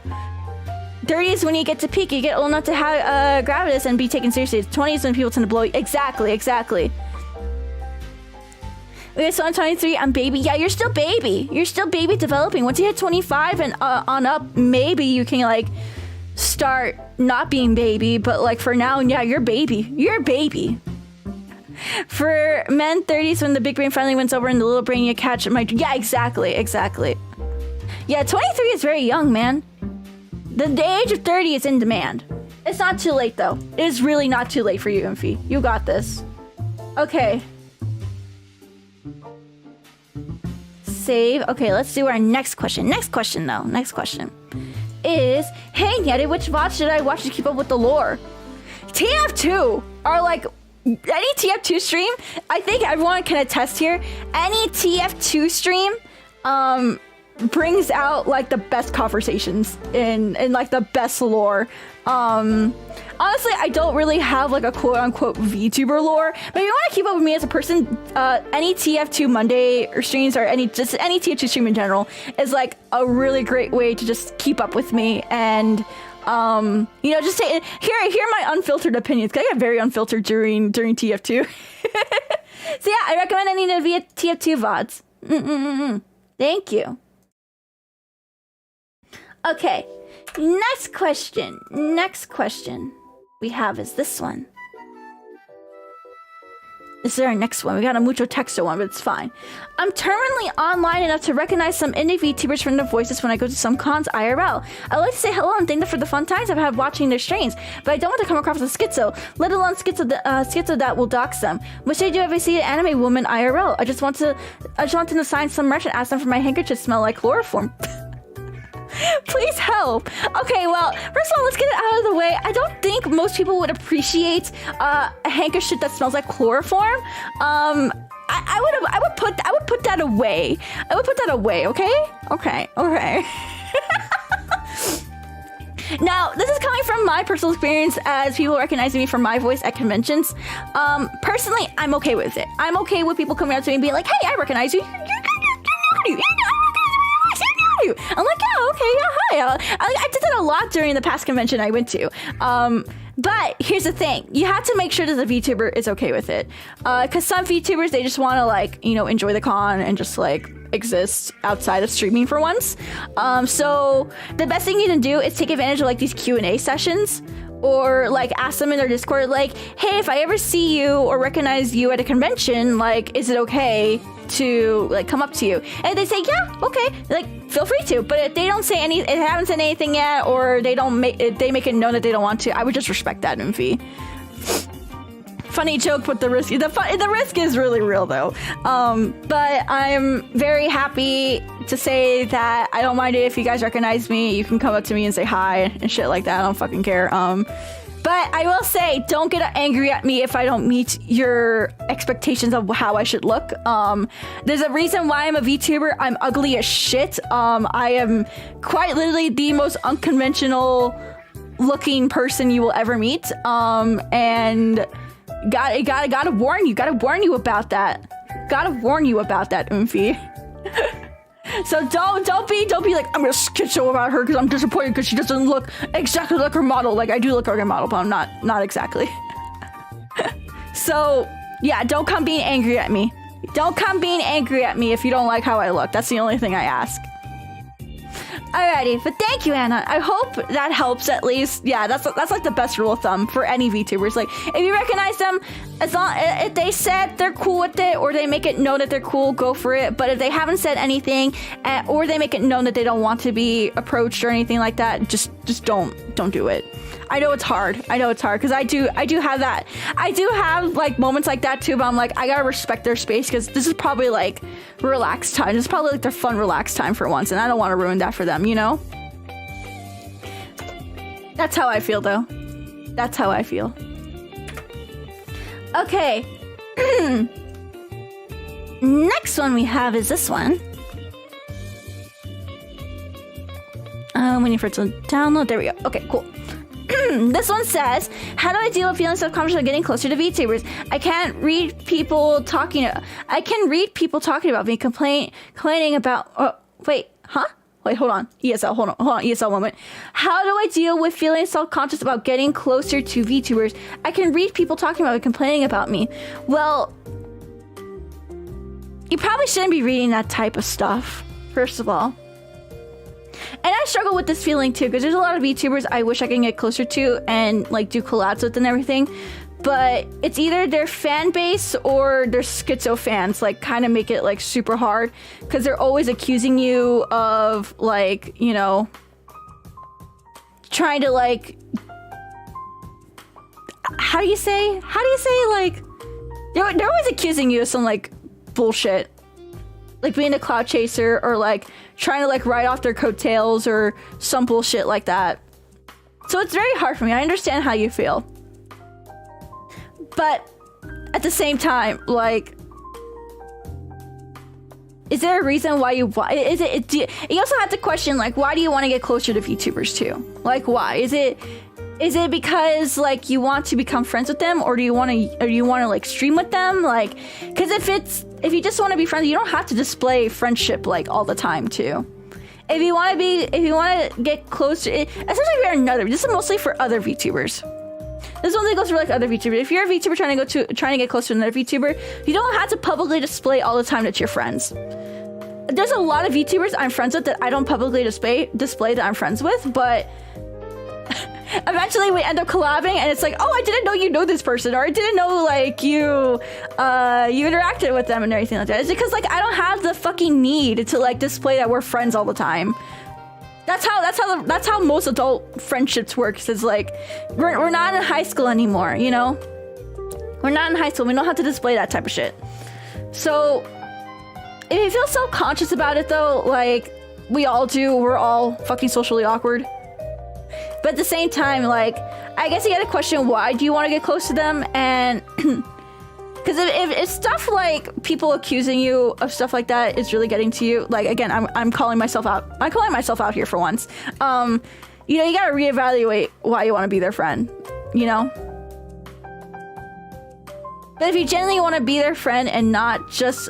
30 is when you get to peak. You get old enough to have gravitas and be taken seriously. 20 is when people tend to blow you. Exactly. Okay, so I'm 23, I'm baby. Yeah, you're still baby. You're still baby developing. Once you hit 25 and on up, maybe you can like start not being baby. But like for now, yeah, you're baby. You're a baby. For men, 30s when the big brain finally wins over and the little brain you catch my... Yeah, exactly. Yeah, 23 is very young, man. The age of 30 is in demand. It's not too late, though. It is really not too late for you, 𝗏𝘗. You got this. Okay. Save. Okay, let's do our next question. Next question is, hey Nyaru, which VOD should I watch to keep up with the lore? TF2 are like, any TF2 stream, I think everyone can attest here, any TF2 stream brings out like the best conversations in like the best lore. Honestly, I don't really have like a quote-unquote VTuber lore, but if you want to keep up with me as a person, any TF2 Monday or streams or any TF2 stream in general is like a really great way to just keep up with me and you know, just hear my unfiltered opinions, because I get very unfiltered during TF2. So yeah, I recommend any of the TF2 VODs. Thank you. Okay, next question we have is this one. This is our next one. We got a mucho texto one, but it's fine. I'm terminally online enough to recognize some indie VTubers from their voices when I go to some cons IRL. I'd like to say hello and thank them for the fun times I've had watching their streams, but I don't want to come across as a schizo, let alone schizo that will dox them. What should I do if I see an anime woman IRL? I just want to assign some merch and ask them for my handkerchief to smell like chloroform. Please help. Okay, well, first of all, let's get it out of the way. I don't think most people would appreciate a handkerchief that smells like chloroform. I would put that away. I would put that away, okay? Okay. Now, this is coming from my personal experience as people recognizing me from my voice at conventions. Personally, I'm okay with it. I'm okay with people coming up to me and being like, hey, I recognize you. I'm like, yeah, okay, yeah, hi. I did that a lot during the past convention I went to. But here's the thing. You have to make sure that the VTuber is okay with it. Because some VTubers, they just want to, like, you know, enjoy the con and just, like, exist outside of streaming for once. So the best thing you can do is take advantage of, like, these Q&A sessions. Or, like, ask them in their Discord, like, hey, if I ever see you or recognize you at a convention, like, is it okay to, like, come up to you? And they say, yeah, okay, like, feel free to. But if they don't say if they haven't said anything yet, or they make it known that they don't want to, I would just respect that, Nyaru. Funny joke, but the risk is really real though. But I'm very happy to say that I don't mind it if you guys recognize me. You can come up to me and say hi and shit like that. I don't fucking care. But I will say, don't get angry at me if I don't meet your expectations of how I should look. There's a reason why I'm a VTuber. I'm ugly as shit. I am quite literally the most unconventional looking person you will ever meet. And gotta warn you about that. Gotta warn you about that, Nyaru. So don't be like, I'm gonna schizo about her because I'm disappointed because she doesn't look exactly like her model. Like, I do look like her model, but I'm not exactly. So yeah, don't come being angry at me. Don't come being angry at me if you don't like how I look. That's the only thing I ask. Alrighty, but thank you, Anna. I hope that helps at least. Yeah, that's like the best rule of thumb for any VTubers. Like, if you recognize them, if they said they're cool with it, or they make it known that they're cool, go for it. But if they haven't said anything, or they make it known that they don't want to be approached or anything like that, just don't do it. I know it's hard because I do have that. I do have like moments like that too, but I'm like, I gotta respect their space because this is probably like relaxed time. This is probably like their fun relaxed time for once, and I don't want to ruin that for them, you know? That's how I feel though. That's how I feel. Okay. Next one we have is this one. Waiting for it to download. There we go. Okay, cool. This one says, how do I deal with feeling self-conscious of getting closer to VTubers? I can read people talking about me, complaining about, wait, hold on. ESL, hold on, ESL moment. How do I deal with feeling self-conscious about getting closer to VTubers? I can read people talking about me, complaining about me. Well, you probably shouldn't be reading that type of stuff, first of all. And I struggle with this feeling too, because there's a lot of VTubers I wish I can get closer to and like do collabs with and everything. But it's either their fan base or their schizo fans, like kind of make it like super hard, because they're always accusing you of like, you know, trying to like, how do you say like They're always accusing you of some like bullshit, like being a cloud chaser or like trying to like ride off their coattails or some bullshit like that. So it's very hard for me. I understand how you feel, but at the same time, like, is there a reason why you want? You also have to question like, why do you want to get closer to VTubers too? Like, why is it because like you want to become friends with them, or do you want to like stream with them? Like, because if you just want to be friends, you don't have to display friendship like all the time too. If you want to get closer, especially if you're another, this is mostly for other VTubers. This only goes for like other VTubers. If you're a VTuber trying to get close to another VTuber, you don't have to publicly display all the time that you're friends. There's a lot of VTubers I'm friends with that I don't publicly display that I'm friends with, but eventually we end up collabing and it's like, oh, I didn't know you know this person, or I didn't know like you interacted with them and everything like that. It's because like I don't have the fucking need to like display that we're friends all the time. That's how most adult friendships work. It's like we're not in high school anymore, you know? We're not in high school. We don't have to display that type of shit. So if you feel self-conscious about it though, like we all do, we're all fucking socially awkward. But at the same time, like, I guess you gotta question, why do you want to get close to them? And because if stuff like people accusing you of stuff like that is really getting to you, like, again, I'm calling myself out. I'm calling myself out here for once. You know, you gotta reevaluate why you want to be their friend, you know? But if you genuinely want to be their friend and not just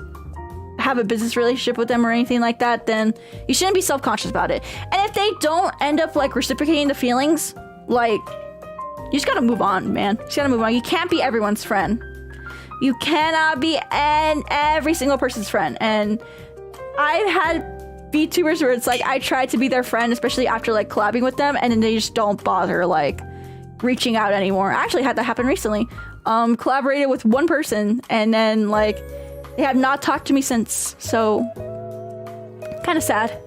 have a business relationship with them or anything like that, then you shouldn't be self-conscious about it. And if they don't end up like reciprocating the feelings, like, you just gotta move on, man. You just gotta move on. You can't be everyone's friend. You cannot be every single person's friend. And I've had VTubers where it's like I tried to be their friend, especially after like collabing with them, and then they just don't bother like reaching out anymore. I actually had that happen recently. Collaborated with one person and then like they have not talked to me since, so kind of sad.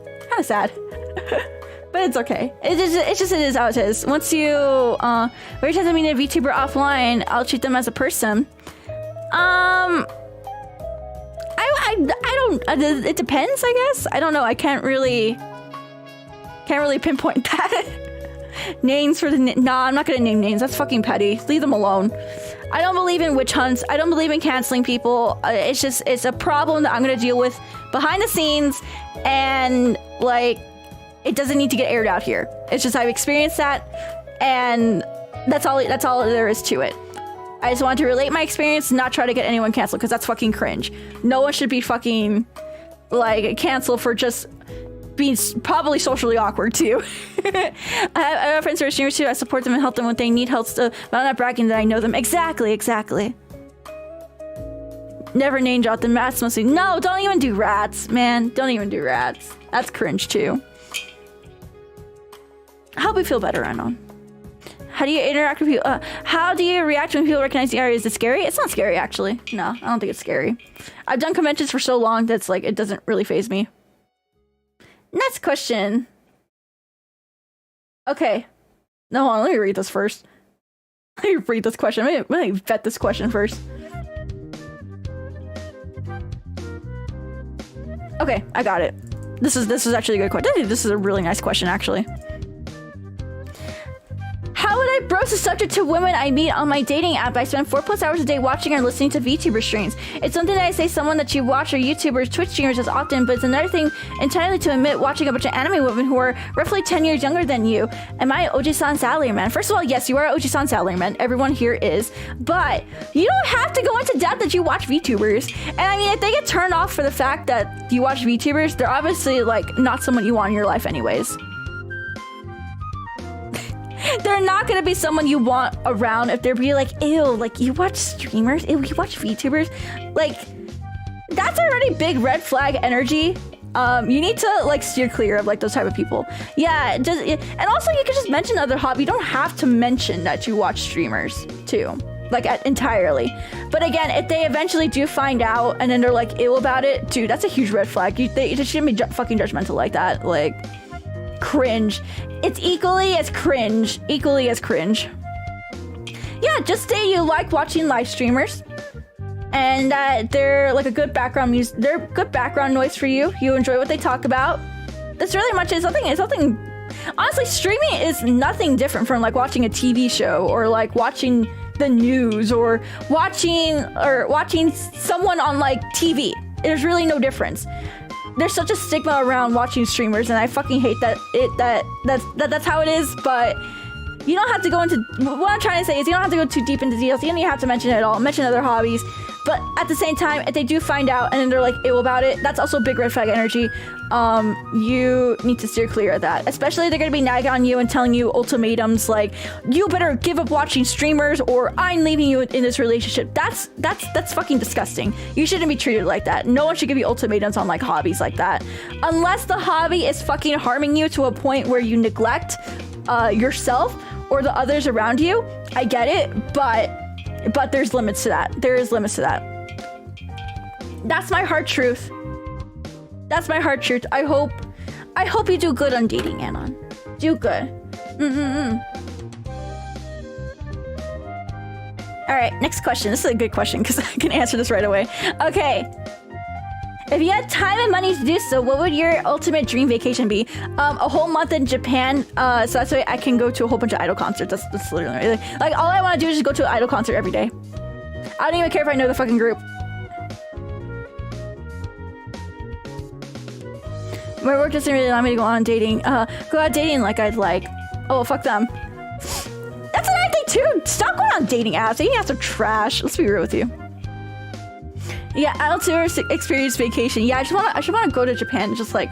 But it's okay. It is how it is. Once you every time I meet a VTuber offline, I'll treat them as a person. I don't. It depends, I guess. I don't know. I can't really pinpoint that. Names for the no, I'm not gonna name names. That's fucking petty. Leave them alone. I don't believe in witch hunts. I don't believe in canceling people. It's a problem that I'm gonna deal with behind the scenes, and like, it doesn't need to get aired out here. It's just I've experienced that, and that's all there is to it. I just wanted to relate my experience, not try to get anyone canceled, because that's fucking cringe. No one should be fucking like canceled for just being probably socially awkward too. I have friends who are streamers too. I support them and help them when they need help stuff, but I'm not bragging that I know them. Exactly. Never name drop them. Rats mostly. No, don't even do rats, man. Don't even do rats. That's cringe too. I hope you feel better, Anon. How do you interact with people? How do you react when people recognize the area? Is it scary? It's not scary, actually. No, I don't think it's scary. I've done conventions for so long that's like, it doesn't really faze me. Next question. Okay. No, hold on, let me read this first. Let me read this question. Let me vet this question first. Okay, I got it. This is actually a good question. This is a really nice question, actually. How would I broach the subject to women I meet on my dating app? I spend 4+ hours a day watching or listening to VTuber streams. It's something that I say someone that you watch or YouTubers, Twitch streamers as often, but it's another thing entirely to admit watching a bunch of anime women who are roughly 10 years younger than you. Am I Oji-san salaryman? First of all, yes, you are Oji-san salaryman. Everyone here is. But you don't have to go into depth that you watch VTubers. And I mean, if they get turned off for the fact that you watch VTubers, they're obviously like not someone you want in your life anyways. They're not gonna be someone you want around if they're be like, ew, like you watch streamers? Ew, you watch VTubers? Like, that's already big red flag energy. You need to like steer clear of like those type of people. Yeah, and also you can just mention other hobby. You don't have to mention that you watch streamers too, like entirely. But again, if they eventually do find out and then they're like ill about it, dude, that's a huge red flag. They shouldn't be fucking judgmental like that. Like, cringe. It's equally as cringe. Yeah, just say you like watching live streamers and that they're like a good background music. They're good background noise for you. You enjoy what they talk about. That's really much is nothing. It's nothing. Honestly, streaming is nothing different from like watching a TV show or like watching the news or watching someone on like TV. There's really no difference. There's such a stigma around watching streamers, and I fucking hate that's how it is. But you don't have to go into what I'm trying to say is you don't have to go too deep into details. You don't even have to mention it at all. Mention other hobbies, but at the same time, if they do find out and then they're like ill about it, that's also big red flag energy. You need to steer clear of that. Especially if they're gonna be nagging on you and telling you ultimatums like you better give up watching streamers or I'm leaving you in this relationship. That's fucking disgusting. You shouldn't be treated like that. No one should give you ultimatums on like hobbies like that, unless the hobby is fucking harming you to a point where you neglect yourself or the others around you. I get it, but there's limits to that. There is limits to that. That's my hard truth. That's my hard truth. I hope you do good on dating, Anon. Do good. All right, next question. This is a good question because I can answer this right away. Okay. If you had time and money to do so, what would your ultimate dream vacation be? A whole month in Japan, so that's why I can go to a whole bunch of idol concerts. That's literally like all I want to do is just go to an idol concert every day. I don't even care if I know the fucking group. My work doesn't really allow me to go on dating. Go out dating like I'd like. Oh, fuck them. That's another thing too. Stop going on dating apps. Dating apps are trash. Let's be real with you. Yeah, idol tour experience vacation. Yeah, I just wanna go to Japan. Just like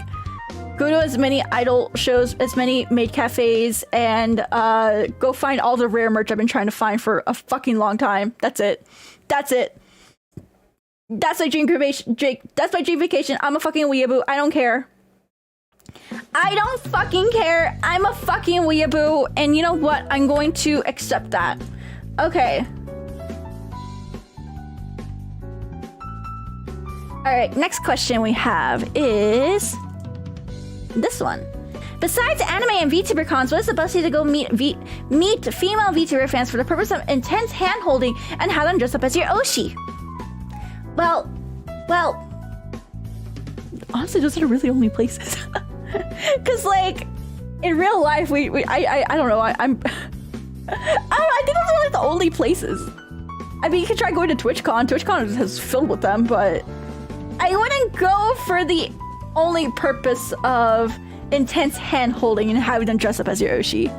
go to as many idol shows, as many maid cafes, and go find all the rare merch I've been trying to find for a fucking long time. That's it. That's it. That's my dream vacation. Jake. That's my dream vacation. I'm a fucking weeaboo. I don't care. I don't fucking care. I'm a fucking weeaboo, and you know what? I'm going to accept that. Okay. All right, next question we have is this one. Besides anime and VTuber cons, what is the best way to go meet female VTuber fans for the purpose of intense hand-holding and have them dress up as your Oshi? Well, honestly, those are the really only places. Cause like in real life, I don't know. I don't know. I think those are like the only places. I mean, you could try going to TwitchCon. TwitchCon is filled with them, but I wouldn't go for the only purpose of intense hand-holding and having them dress up as your Oshi.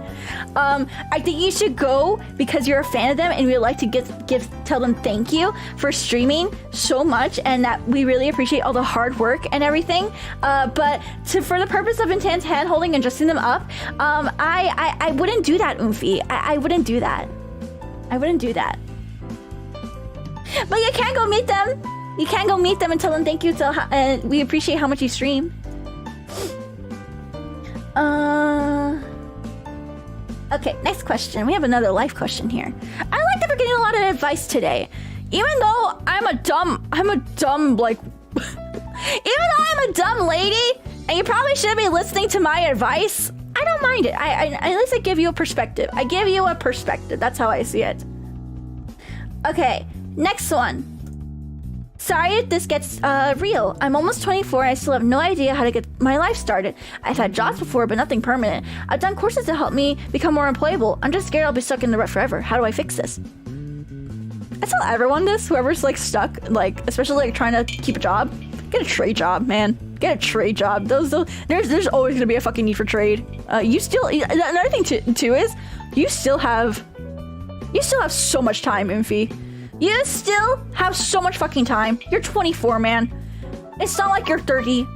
I think you should go because you're a fan of them and we'd like to tell them thank you for streaming so much and that we really appreciate all the hard work and everything. But for the purpose of intense hand-holding and dressing them up, I wouldn't do that, 𝗠tože. I wouldn't do that. I wouldn't do that. But you can go meet them. You can go meet them and tell them thank you. And we appreciate how much you stream. Okay, next question. We have another life question here. I like that we're getting a lot of advice today. Even though I'm a dumb like even though I'm a dumb lady and you probably shouldn't be listening to my advice, I don't mind it. At least I give you a perspective. I give you a perspective. That's how I see it. Okay, next one. Sorry if this gets real. I'm almost 24 and I still have no idea how to get my life started. I've had jobs before, but nothing permanent. I've done courses to help me become more employable. I'm just scared I'll be stuck in the rut forever. How do I fix this? I tell everyone this, whoever's like stuck, like especially like trying to keep a job. Get a trade job, man. Get a trade job. There's always gonna be a fucking need for trade. Another thing too is you still have so much time, 𝗠tože. You still have so much fucking time. You're 24, man. It's not like you're 30.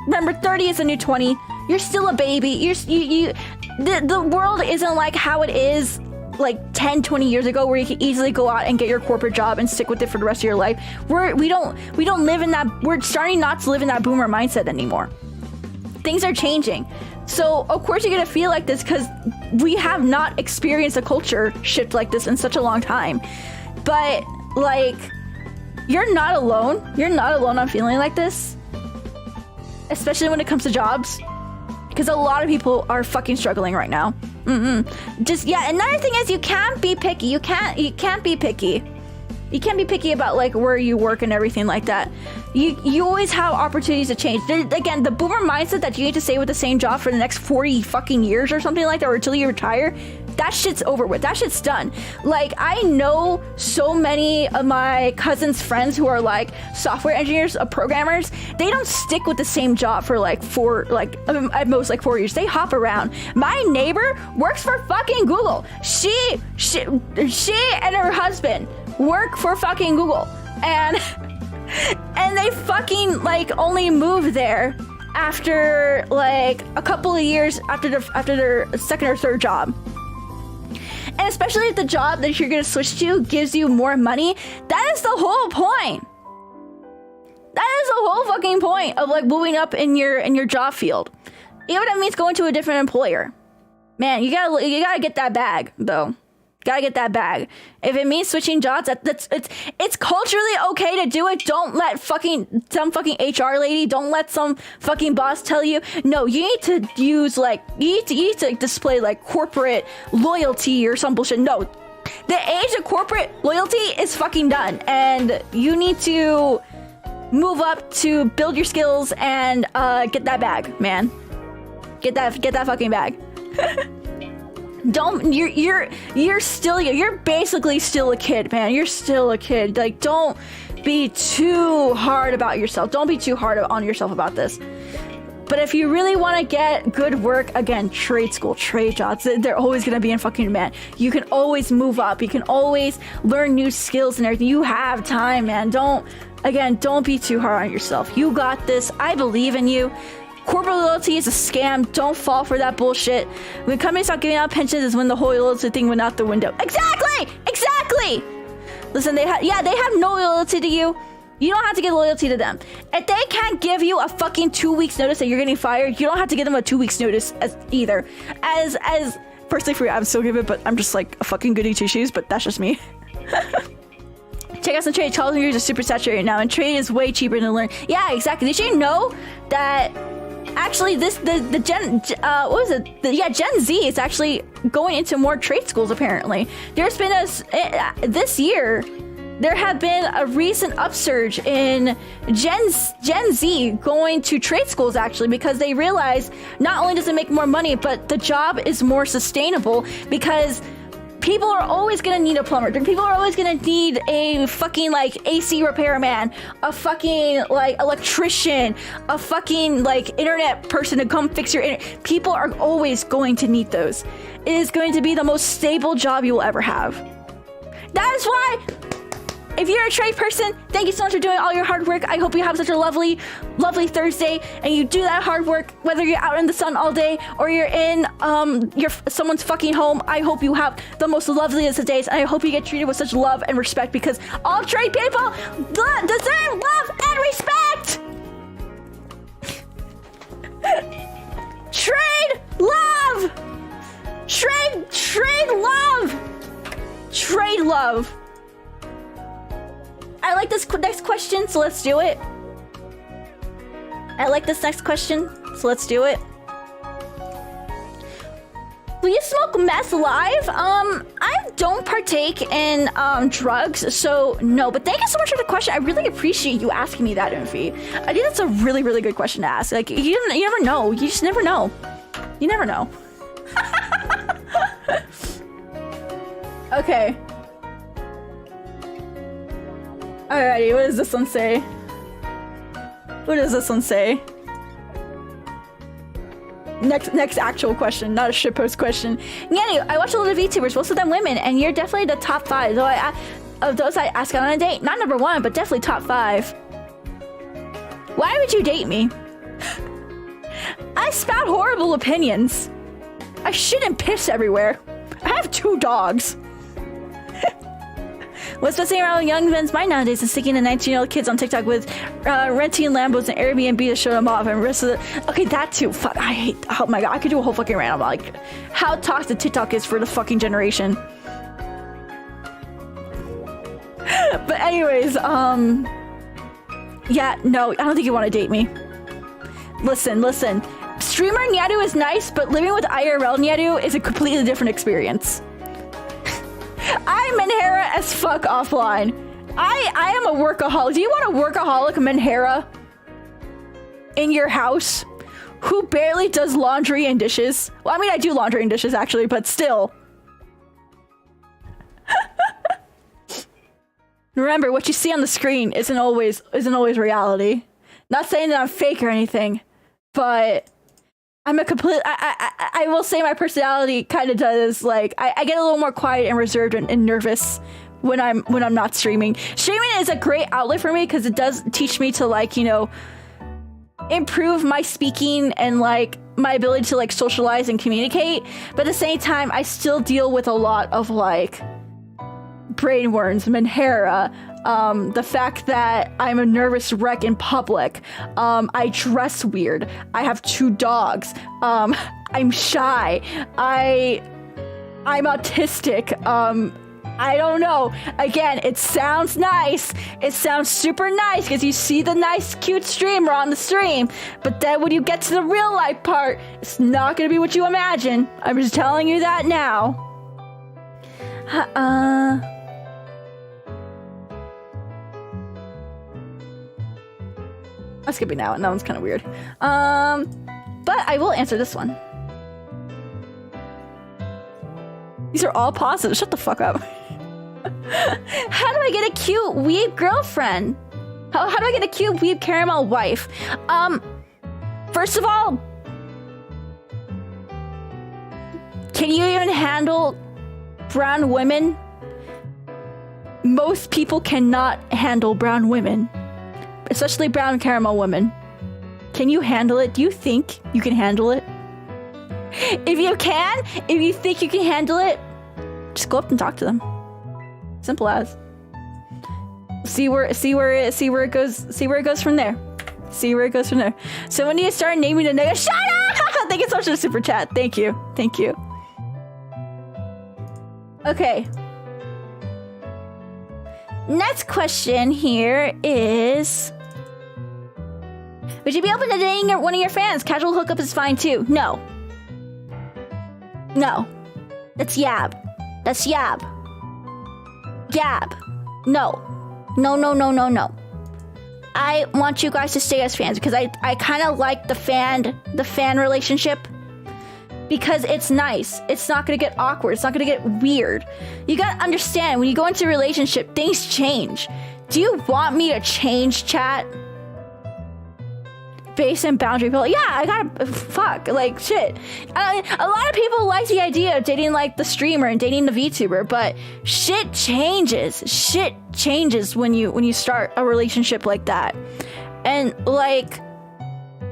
Remember, 30 is a new 20. You're still a baby. The world isn't like how it is like 10, 20 years ago where you can easily go out and get your corporate job and stick with it for the rest of your life. We don't live in that, we're starting not to live in that boomer mindset anymore. Things are changing. So, of course you're gonna feel like this because we have not experienced a culture shift like this in such a long time. But, like, you're not alone. You're not alone on feeling like this. Especially when it comes to jobs. Because a lot of people are fucking struggling right now. Just, yeah, another thing is you can't be picky. You can't be picky. You can't be picky about like where you work and everything like that. You always have opportunities to change. Again, the boomer mindset that you need to stay with the same job for the next 40 fucking years or something like that, or until you retire, that shit's over with. That shit's done. Like, I know so many of my cousins' friends who are like software engineers, programmers. They don't stick with the same job for like at most like 4 years. They hop around. My neighbor works for fucking Google. She and her husband work for fucking Google, and they fucking like only moved there after like a couple of years after their second or third job. And especially if the job that you're gonna switch to gives you more money, that is the whole point. That is the whole fucking point of like moving up in your job field. Even if it means going to a different employer. Man, you gotta get that bag though. Gotta get that bag. If it means switching jobs, it's culturally okay to do it. Don't let some fucking HR lady, don't let some fucking boss tell you. No, you need to use like you need to display like corporate loyalty or some bullshit. No, the age of corporate loyalty is fucking done, and you need to move up to build your skills and get that bag, man. Get that fucking bag. You're basically still a kid, man. You're still a kid. Like, don't be too hard about yourself. Don't be too hard on yourself about this. But if you really want to get good work, again, trade school, trade jobs, they're always going to be in fucking demand. You can always move up. You can always learn new skills and everything. You have time, man. Don't be too hard on yourself. You got this. I believe in you. Corporate loyalty is a scam. Don't fall for that bullshit. When companies start giving out pensions is when the whole loyalty thing went out the window. Exactly. Listen, they have no loyalty to you. You don't have to give loyalty to them. If they can't give you a fucking 2 weeks notice that you're getting fired, you don't have to give them a 2 weeks notice either. As personally for you, I would still give it, but I'm just like a fucking goody two shoes. But that's just me. Check out some trade. Charles and Years are super saturated now, and trade is way cheaper to learn. Yeah, exactly. Did you know that? Actually, the Gen Z is actually going into more trade schools. Apparently, there's been this year. There have been a recent upsurge in Gen Z going to trade schools, actually, because they realize not only does it make more money, but the job is more sustainable, because people are always gonna need a plumber. People are always gonna need a fucking like AC repairman, a fucking like electrician, a fucking like internet person to come fix your internet. People are always going to need those. It is going to be the most stable job you will ever have. That is why, if you're a trade person, thank you so much for doing all your hard work. I hope you have such a lovely, lovely Thursday, and you do that hard work, whether you're out in the sun all day or you're in someone's fucking home. I hope you have the most loveliest of days, and I hope you get treated with such love and respect, because all trade people deserve love and respect. Trade love. Trade love. Trade love. I like this next question, so let's do it. Will you smoke meth live? I don't partake in drugs, so no. But thank you so much for the question. I really appreciate you asking me that, 𝗕𝗠. I think that's a really, really good question to ask. Like, you never know. You just never know. You never know. Okay. Alrighty, what does this one say? Next actual question, not a shitpost question. Nyaru, I watch a lot of VTubers, most of them women, and you're definitely the top 5. Though of those I ask out on a date, not number 1, but definitely top 5. Why would you date me? I spout horrible opinions. I shit and piss everywhere. I have 2 dogs. What's messing around with young men's mind nowadays is sticking to 19-year-old kids on TikTok with renting Lambos and Airbnb to show them off, and the rest of the... Okay, that too. Fuck, I hate... Oh my god, I could do a whole fucking rant about like how toxic TikTok is for the fucking generation. But anyways, yeah, no, I don't think you want to date me. Listen. Streamer Nyaru is nice, but living with IRL Nyaru is a completely different experience. I'm Manhera as fuck offline. I am a workaholic. Do you want a workaholic Menhera in your house who barely does laundry and dishes? Well, I mean, I do laundry and dishes actually, but still. Remember, what you see on the screen isn't always reality. Not saying that I'm fake or anything, but I'm a complete. I will say my personality kind of does, like, I get a little more quiet and reserved and nervous when I'm not streaming. Streaming is a great outlet for me because it does teach me to, like, you know, improve my speaking and like my ability to like socialize and communicate. But at the same time, I still deal with a lot of like brainworms, Menhera, the fact that I'm a nervous wreck in public. I dress weird. I have 2 dogs. I'm shy. I'm autistic. I don't know. Again, it sounds nice. It sounds super nice because you see the nice, cute streamer on the stream. But then when you get to the real life part, it's not going to be what you imagine. I'm just telling you that now. I'm skipping that one. That one's kind of weird. But I will answer this one. These are all positive. Shut the fuck up. How do I get a cute weeb girlfriend? How do I get a cute weeb caramel wife? First of all, can you even handle brown women? Most people cannot handle brown women, especially brown caramel women. Can you handle it? Do you think you can handle it? If you can, if you think you can handle it, just go up and talk to them. Simple as. See where it goes from there. See where it goes from there. So when you start naming the nigga, shut up! Thank you so much for the super chat. Thank you. Thank you. Okay. Next question here is, would you be open to dating one of your fans? Casual hookup is fine too. No. No. That's yab. That's yab. Yab. No. No, no, no, no, no. I want you guys to stay as fans because I kind of like the fan relationship because it's nice. It's not going to get awkward. It's not going to get weird. You got to understand, when you go into a relationship, things change. Do you want me to change, chat? Base and boundary people. Yeah, I gotta fuck, like, shit. A lot of people like the idea of dating like the streamer and dating the VTuber, but shit changes. Shit changes when you start a relationship like that. And like,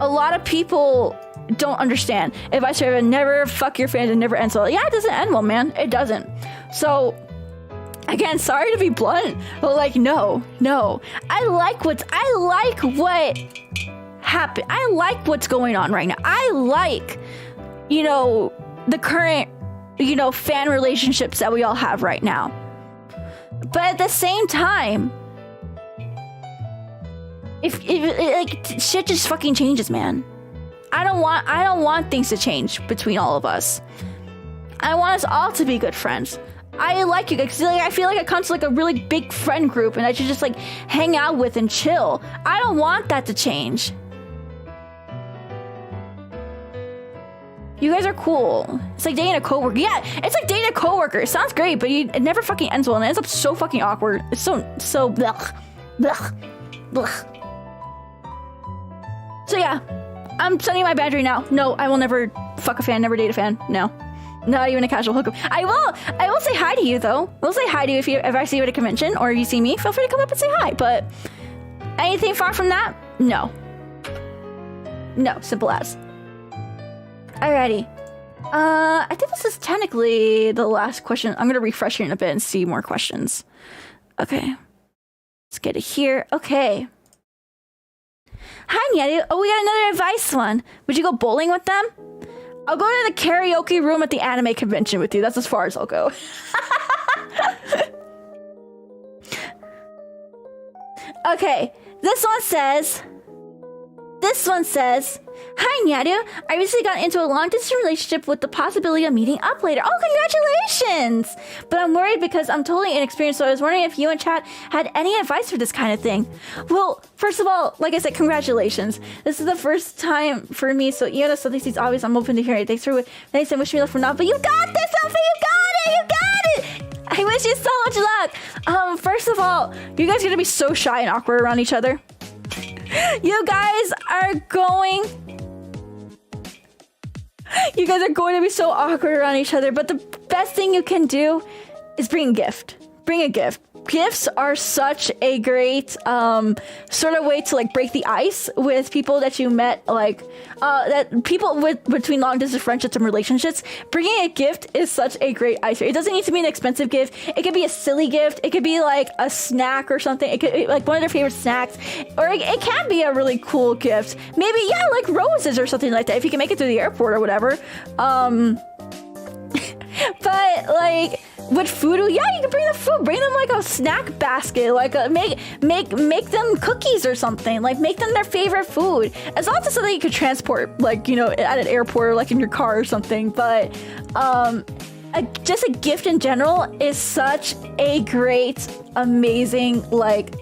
a lot of people don't understand. If I say never fuck your fans and never ends well, yeah, it doesn't end well, man. It doesn't. So again, sorry to be blunt, but like, no. I like what happen. I like what's going on right now. I like, you know, the current, you know, fan relationships that we all have right now. But at the same time, if like, shit just fucking changes, man. I don't want things to change between all of us. I want us all to be good friends. I like you guys. Like, I feel like I come to like a really big friend group and I should just like hang out with and chill. I don't want that to change. You guys are cool. It's like dating a coworker. Yeah, it's like dating a coworker. It sounds great, but it never fucking ends well, and it ends up so fucking awkward. It's so blech, blech, blech. So yeah, I'm setting my boundary now. No, I will never fuck a fan, never date a fan. No, not even a casual hookup. I will say hi to you though. I will say hi to you if I see you at a convention or if you see me. Feel free to come up and say hi. But anything far from that, no. No, simple as. Alrighty. I think this is technically the last question. I'm gonna refresh here in a bit and see more questions. Okay. Let's get it here. Okay. Hi, Nyaru. Oh, we got another advice one. Would you go bowling with them? I'll go to the karaoke room at the anime convention with you. That's as far as I'll go. Okay. This one says, this one says, "Hi Nyaru, I recently got into a long-distance relationship with the possibility of meeting up later." Oh, congratulations! But I'm worried because I'm totally inexperienced, so I was wondering if you and chat had any advice for this kind of thing. Well, first of all, like I said, congratulations. This is the first time for me, so even though something seems obvious, I'm open to hearing it. Thanks and wish me luck for now. But you got this, Sophie! You got it! You got it! I wish you so much luck. First of all, you guys are gonna be so shy and awkward around each other. You guys are going to be so awkward around each other, but the best thing you can do is bring a gift. Bring a gift. Gifts are such a great sort of way to like break the ice with people that you met, like that people with between long distance friendships and relationships. Bringing a gift is such a great icebreaker. It doesn't need to be an expensive gift. It could be a silly gift. It could be like a snack or something. It could be like one of their favorite snacks, or it can be a really cool gift. Maybe like roses or something like that if you can make it through the airport or whatever. But like with food, yeah, you can bring them food. Bring them like a snack basket, like make them cookies or something. Like make them their favorite food. As long as it's something you could transport, like, you know, at an airport or like in your car or something. But just a gift in general is such a great, amazing, like,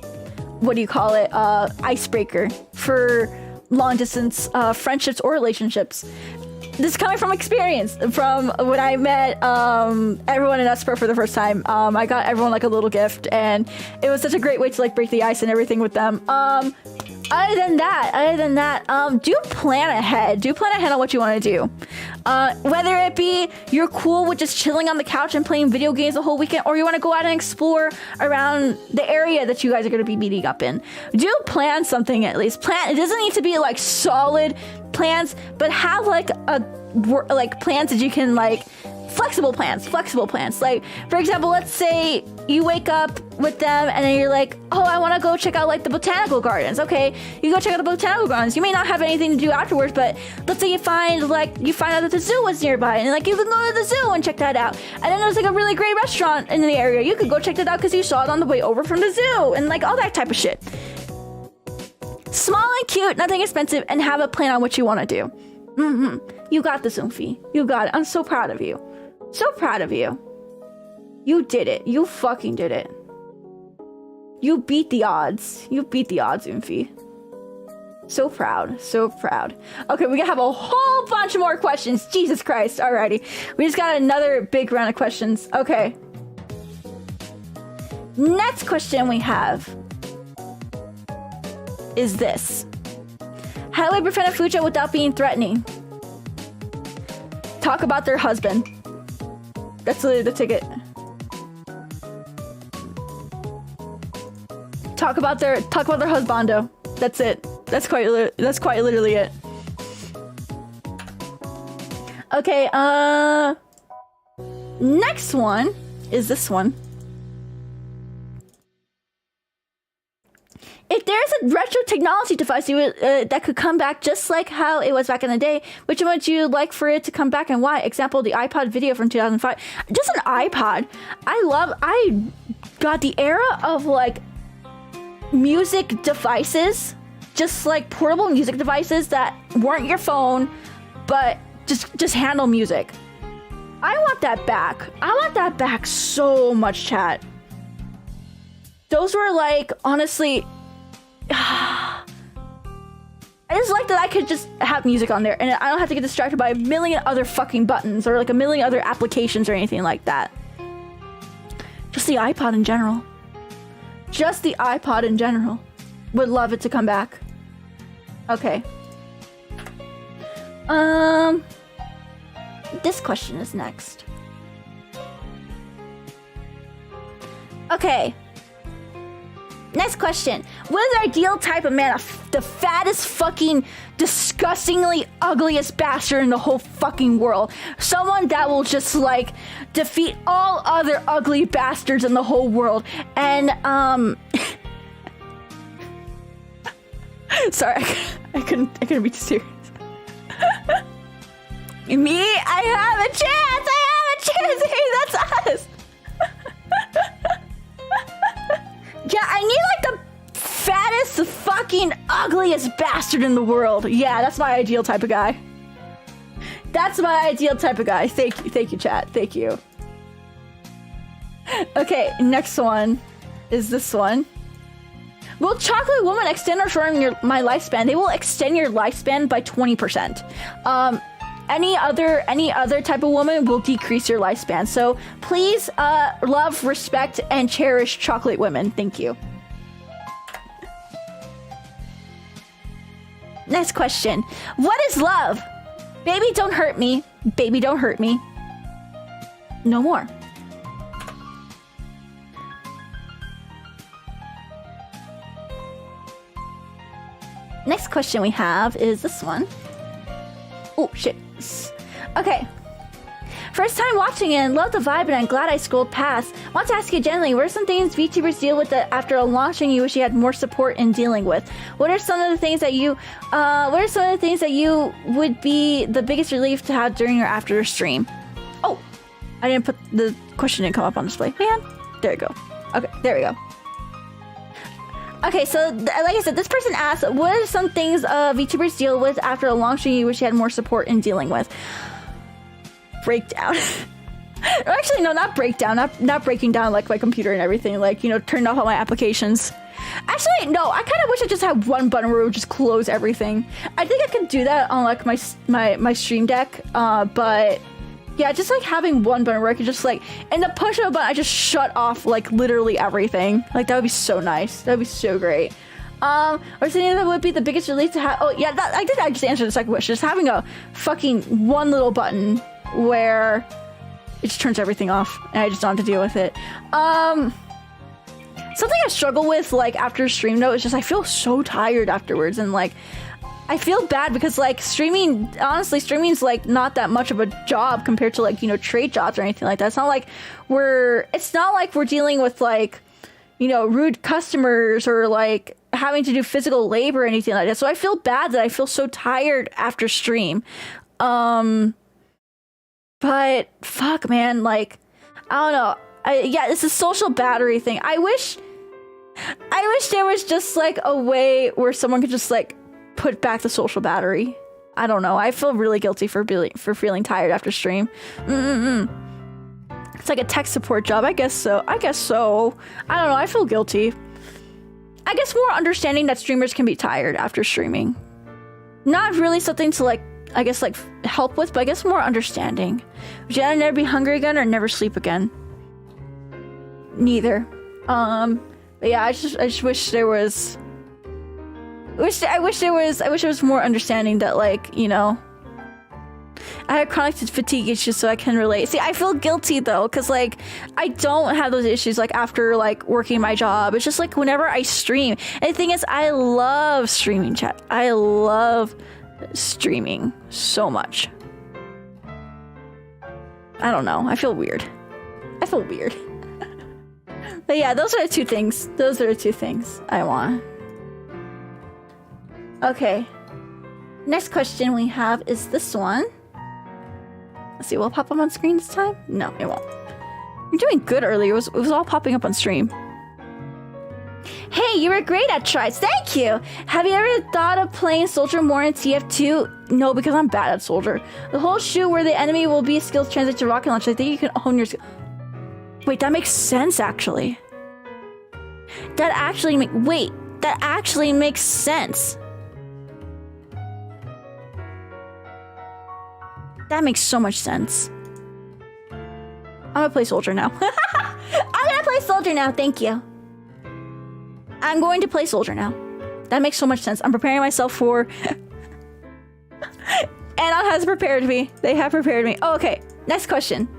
what do you call it? Icebreaker for long distance friendships or relationships. This is coming from experience, from when I met everyone in Esper for the first time. I got everyone like a little gift, and it was such a great way to like break the ice and everything with them. Other than that, do plan ahead. Do plan ahead on what you want to do. Whether it be you're cool with just chilling on the couch and playing video games the whole weekend, or you want to go out and explore around the area that you guys are going to be meeting up in. Do plan something at least. Plan. It doesn't need to be like solid plans, but have like plans that you can like flexible plans. Like, for example, let's say you wake up with them and then you're like, oh, I want to go check out like the botanical gardens. Okay, you go check out the botanical gardens. You may not have anything to do afterwards, but let's say you find out that the zoo was nearby, and like you can go to the zoo and check that out. And then there's like a really great restaurant in the area. You could go check that out because you saw it on the way over from the zoo, and like all that type of shit. Small and cute, nothing expensive, and have a plan on what you want to do. You got this, Umfi. You got it. I'm so proud of you. So proud of you. You did it. You fucking did it. You beat the odds. You beat the odds, Umfi. So proud. So proud. Okay, we have a whole bunch more questions. Jesus Christ. Alrighty. We just got another big round of questions. Okay. Next question we have is this. How do I befriend a future without being threatening? Talk about their husband. That's literally the ticket. Talk about their husbando. That's it. That's quite literally it. Okay, next one is this one. If there's a retro technology device that could come back just like how it was back in the day, which one would you like for it to come back and why? Example, the iPod video from 2005. Just an iPod. I got the era of like music devices, just like portable music devices that weren't your phone, but just handle music. I want that back. I want that back so much, chat. Those were like, honestly, I just like that I could just have music on there and I don't have to get distracted by a million other fucking buttons or like a million other applications or anything like that. Just the iPod in general. Just the iPod in general. Would love it to come back. Okay. This question is next. Okay. Next question. What is the ideal type of man? The fattest, fucking, disgustingly ugliest bastard in the whole fucking world. Someone that will just, like, defeat all other ugly bastards in the whole world. And, sorry, I couldn't be too serious. Me? I have a chance! Hey, that's us! Yeah, I need like the fattest, fucking ugliest bastard in the world. Yeah, that's my ideal type of guy. That's my ideal type of guy. Thank you, chat. Thank you. Okay, next one is this one. Will chocolate woman extend or shorten my lifespan? They will extend your lifespan by 20%. Any other type of woman will decrease your lifespan. So please love, respect, and cherish chocolate women. Thank you. Next question. What is love? Baby, don't hurt me. Baby, don't hurt me. No more. Next question we have is this one. Oh, shit. Okay. First time watching it and love the vibe, and I'm glad I scrolled past. Want to ask you gently, what are some things VTubers deal with that after a launching you wish you had more support in dealing with? What are some of the things that you would be the biggest relief to have during or after your stream? Oh, I didn't put the question didn't come up on display. Man, there we go. Okay, there we go. Okay, so like I said, this person asked, what are some things VTubers deal with after a launching you wish you had more support in dealing with? Breakdown. Actually, no, not breakdown. Not breaking down like my computer and everything. Like, you know, turned off all my applications. Actually, no. I kind of wish I just had one button where it would just close everything. I think I could do that on like my Stream Deck. But yeah, just like having one button where I could just like, and the push of a button, I just shut off like literally everything. Like that would be so nice. That would be so great. Or something that would be the biggest relief to have. Oh yeah, I did. I just answered the second question. Just having a fucking one little button where it just turns everything off and I just don't have to deal with it. Something I struggle with like after stream though is just I feel so tired afterwards, and like I feel bad because like honestly streaming's like not that much of a job compared to like, you know, trade jobs or anything like that. It's not like we're dealing with like, you know, rude customers or like having to do physical labor or anything like that. So I feel bad that I feel so tired after stream. But fuck, man, like, I don't know. Yeah, it's a social battery thing. I wish there was just like a way where someone could just like put back the social battery. I don't know. I feel really guilty for feeling tired after stream. It's like a tech support job. I guess so. I don't know. I feel guilty. I guess more understanding that streamers can be tired after streaming. Not really something to like, I guess like help with, but I guess more understanding. Would you rather never be hungry again or never sleep again? Neither. But yeah, I just wish there was. I wish there was more understanding that like, you know, I have chronic fatigue issues, so I can relate. See, I feel guilty though, because like I don't have those issues like after like working my job. It's just like whenever I stream. And the thing is, I love streaming, chat. I love streaming so much. I don't know. I feel weird. But yeah, those are the two things I want. Okay. Next question we have is this one. Let's see, will it pop up on screen this time? No, it won't. You're doing good earlier. It was all popping up on stream. Hey, you were great at tries. Thank you. Have you ever thought of playing Soldier more in TF2? No, because I'm bad at Soldier. The whole shoot where the enemy will be skills translate to rocket launch. I think you can hone your skill. Wait, that makes sense actually. That actually makes sense. That makes so much sense. I'm gonna play Soldier now. Thank you. I'm going to play Soldier now. That makes so much sense. I'm preparing myself for... Anon has prepared me. They have prepared me. Oh, okay. Next question.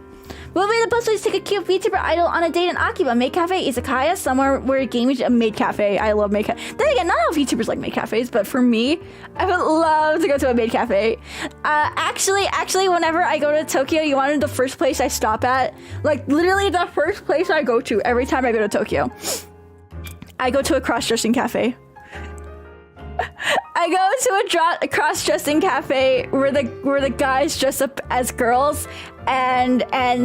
Will be the best way to take a cute VTuber idol on a date in Akiba? Maid cafe, izakaya, somewhere where gaming... A maid cafe. I love maid cafe. Then again, not all VTubers like maid cafes, but for me, I would love to go to a maid cafe. Actually, whenever I go to Tokyo, you wanted the first place I stop at? Like, literally the first place I go to every time I go to Tokyo. I go to a cross-dressing cafe. I go to a cross-dressing cafe where the guys dress up as girls, and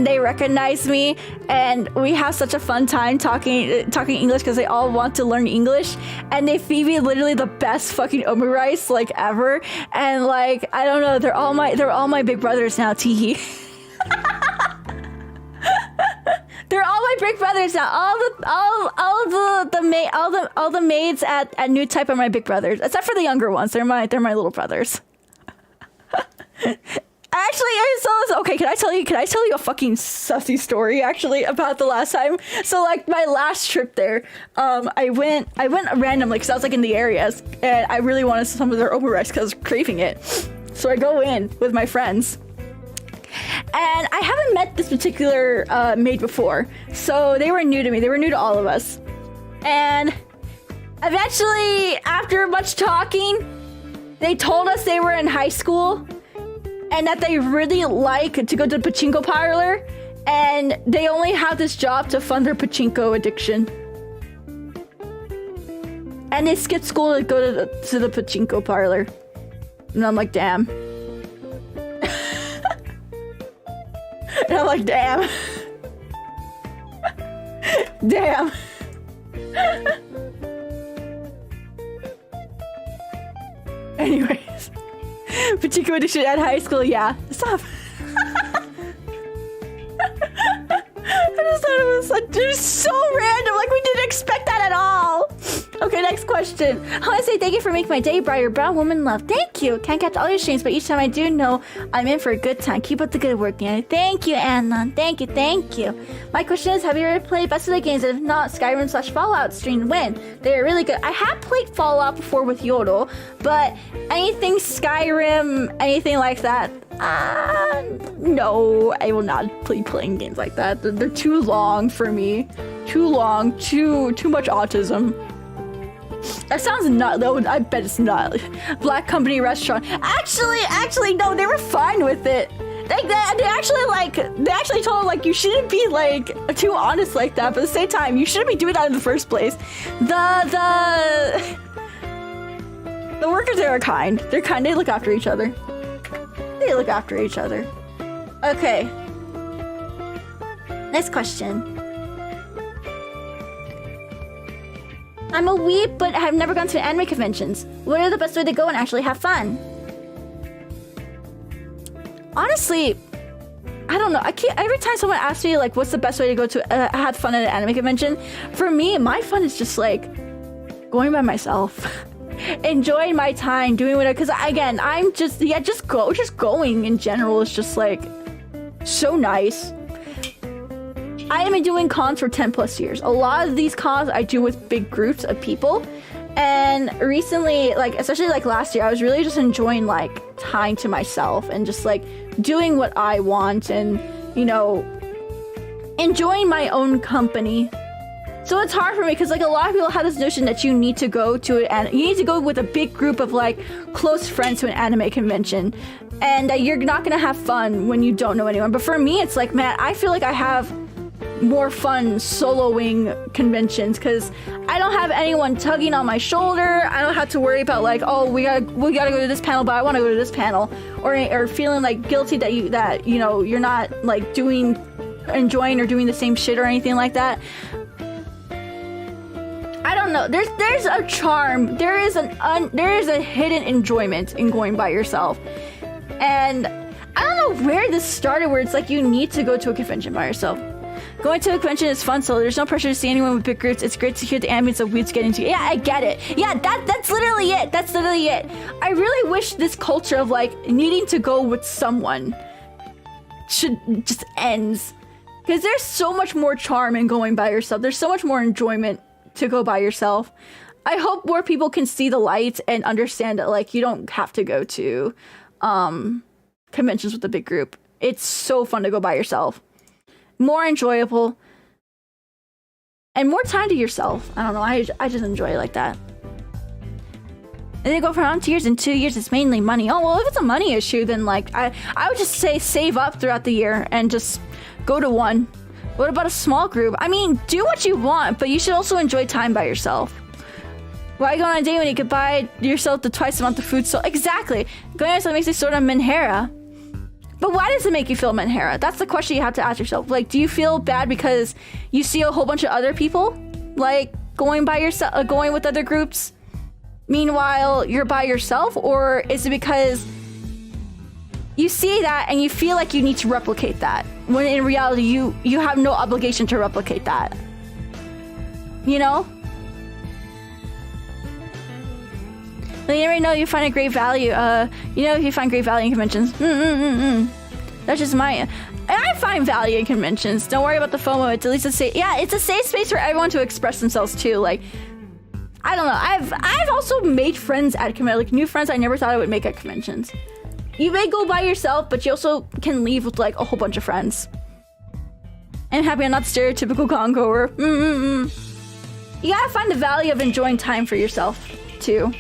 they recognize me, and we have such a fun time talking English because they all want to learn English, and they feed me literally the best fucking omurice like ever, and like I don't know, they're all my big brothers now. Teehee. They're all my big brothers now. All the maids at New Type are my big brothers, except for the younger ones. They're my little brothers. Actually, okay. Can I tell you a fucking sussy story actually about the last time? So like my last trip there, I went randomly because I was like in the areas and I really wanted some of their omurice because I was craving it. So I go in with my friends. And I haven't met this particular maid before, so they were new to me. They were new to all of us. And eventually, after much talking, they told us they were in high school and that they really like to go to the pachinko parlor, and they only have this job to fund their pachinko addiction. And they skipped school to go to the pachinko parlor. And I'm like, damn. And I'm like, damn. Damn. Anyways. Pachinko addiction at high school, yeah. Stop. I just thought it was so random. Like, we didn't expect that at all. Okay, next question. I want to say thank you for making my day brighter. Brown woman love. Thank you. Can't catch all your streams, but each time I do know I'm in for a good time. Keep up the good work, Nyaru. Thank you, Anna. Thank you. My question is, have you ever played Best of the Games? And if not, Skyrim/Fallout stream when? They're really good. I have played Fallout before with Yodel, but anything Skyrim, anything like that, no, I will not be playing games like that. They're too long for me. Too long. Too much autism. That sounds not. I bet it's not. Black Company Restaurant. Actually, no. They were fine with it. They actually told like you shouldn't be like too honest like that. But at the same time, you shouldn't be doing that in the first place. The workers there are kind. They're kind. They look after each other. Okay. Next question. I'm a weeb, but have never gone to anime conventions. What are the best way to go and actually have fun? Honestly, I don't know. Every time someone asks me like, what's the best way to go to have fun at an anime convention? For me, my fun is just like going by myself, enjoying my time, doing whatever. Because again, I'm just going in general is just like so nice. I have been doing cons for 10 plus years. A lot of these cons I do with big groups of people. And recently, like, especially like last year, I was really just enjoying like time to myself and just like doing what I want and, you know, enjoying my own company. So it's hard for me because like a lot of people have this notion that you need to go to and you need to go with a big group of like close friends to an anime convention, and that you're not gonna have fun when you don't know anyone. But for me, it's like, man, I feel like I have more fun soloing conventions because I don't have anyone tugging on my shoulder. I don't have to worry about like, oh, we gotta go to this panel, but I want to go to this panel, or feeling like guilty that you know you're not like enjoying or doing the same shit or anything like that. I don't know. There's a charm. There is a hidden enjoyment in going by yourself, and I don't know where this started. Where it's like you need to go to a convention by yourself. Going to a convention is fun, so there's no pressure to see anyone with big groups. It's great to hear the ambience of weeds getting to. Yeah, I get it. Yeah, that's literally it. That's literally it. I really wish this culture of like needing to go with someone should just ends, because there's so much more charm in going by yourself. There's so much more enjoyment to go by yourself. I hope more people can see the light and understand that like you don't have to go to conventions with a big group. It's so fun to go by yourself. More enjoyable and more time to yourself. I don't know, I just enjoy it like that. And they go for around 2 years. In 2 years it's mainly money. Oh well, if it's a money issue, then like I would just say save up throughout the year and just go to one. What about a small group? I mean, do what you want, but you should also enjoy time by yourself. Why go on a date when you could buy yourself the twice amount of food? So exactly, going on something makes you sort of menhera. But why does it make you feel menhera? That's the question you have to ask yourself. Like, do you feel bad because you see a whole bunch of other people like going by yourself, going with other groups? Meanwhile, you're by yourself, or is it because you see that and you feel like you need to replicate that when in reality you have no obligation to replicate that? You know? But you never know, you find a great value. You know, if you find great value in conventions. That's just my... I find value in conventions. Don't worry about the FOMO. It's at least a safe... Yeah, it's a safe space for everyone to express themselves too. Like, I don't know. I've also made friends at conventions. Like, new friends I never thought I would make at conventions. You may go by yourself, but you also can leave with like a whole bunch of friends. And I'm happy I'm not stereotypical con-goer. You gotta find the value of enjoying time for yourself too.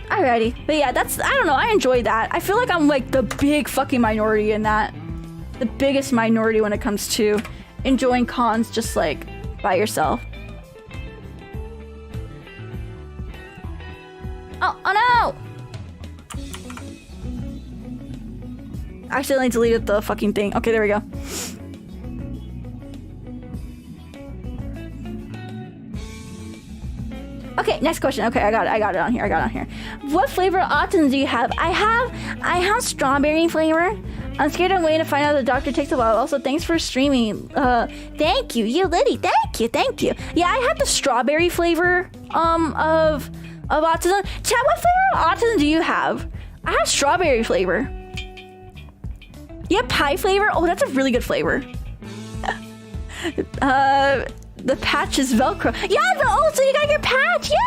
Alrighty, but yeah, that's, I don't know, I enjoy that. I feel like I'm like the big fucking minority in that. The biggest minority when it comes to enjoying cons just like by yourself. Oh no! I accidentally deleted the fucking thing. Okay, there we go. Okay, next question. Okay, I got it on here. What flavor autumn do you have? I have strawberry flavor. I'm scared I'm waiting to find out the doctor takes a while. Also, thanks for streaming. Thank you, Liddy. Thank you. Yeah, I had the strawberry flavor of autism. Chad, what flavor of autism do you have? I have strawberry flavor. You have pie flavor? Oh, that's a really good flavor. The patch is Velcro. Yeah, so you got your patch. Yeah.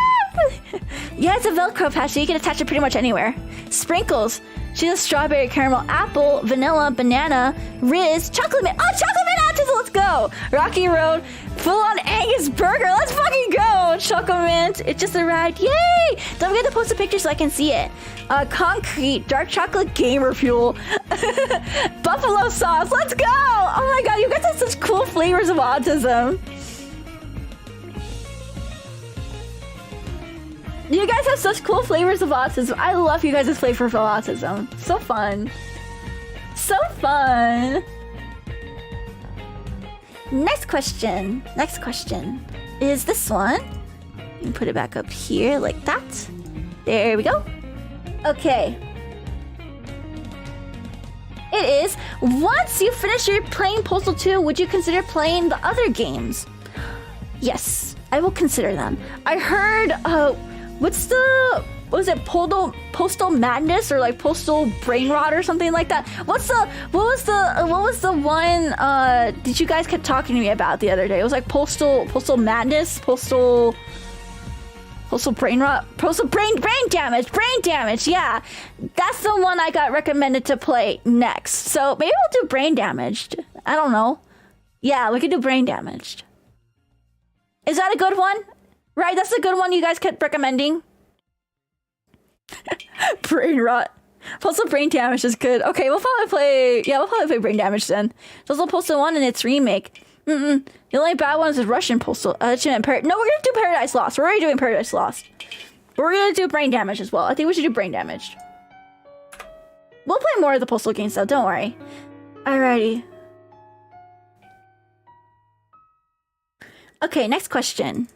Yeah, it's a Velcro patch, so you can attach it pretty much anywhere. Sprinkles. She has strawberry, caramel, apple, vanilla, banana, Riz, chocolate mint. Oh, chocolate mint autism. Let's go. Rocky Road. Full on Angus burger. Let's fucking go. Chocolate mint. It's just a ride. Yay. Don't forget to post a picture so I can see it. Concrete. Dark chocolate gamer fuel. Buffalo sauce. Let's go. Oh my god, you guys have such cool flavors of autism. You guys have such cool flavors of autism. I love you guys' flavor of autism. So fun. So fun. Next question is this one. You can put it back up here like that. There we go. Okay. It is, once you finish your playing Postal 2, would you consider playing the other games? Yes, I will consider them. I heard, what was it, Postal Madness or like Postal Brain Rot or something like that? What was the one did you guys kept talking to me about the other day? It was like Postal Madness, Postal Brain Rot, Postal Brain Damage. Yeah, that's the one I got recommended to play next. So maybe we'll do Brain Damaged. I don't know. Yeah, we could do Brain Damaged. Is that a good one? Right, that's a good one you guys kept recommending. Brain Rot. Postal Brain Damage is good. Okay, we'll probably play Brain Damage then. There's also Postal 1 and its remake. The only bad one is Russian Postal. No, we're gonna do Paradise Lost. We're already doing Paradise Lost. We're gonna do Brain Damage as well. I think we should do Brain Damage. We'll play more of the Postal games though, don't worry. Alrighty. Okay, next question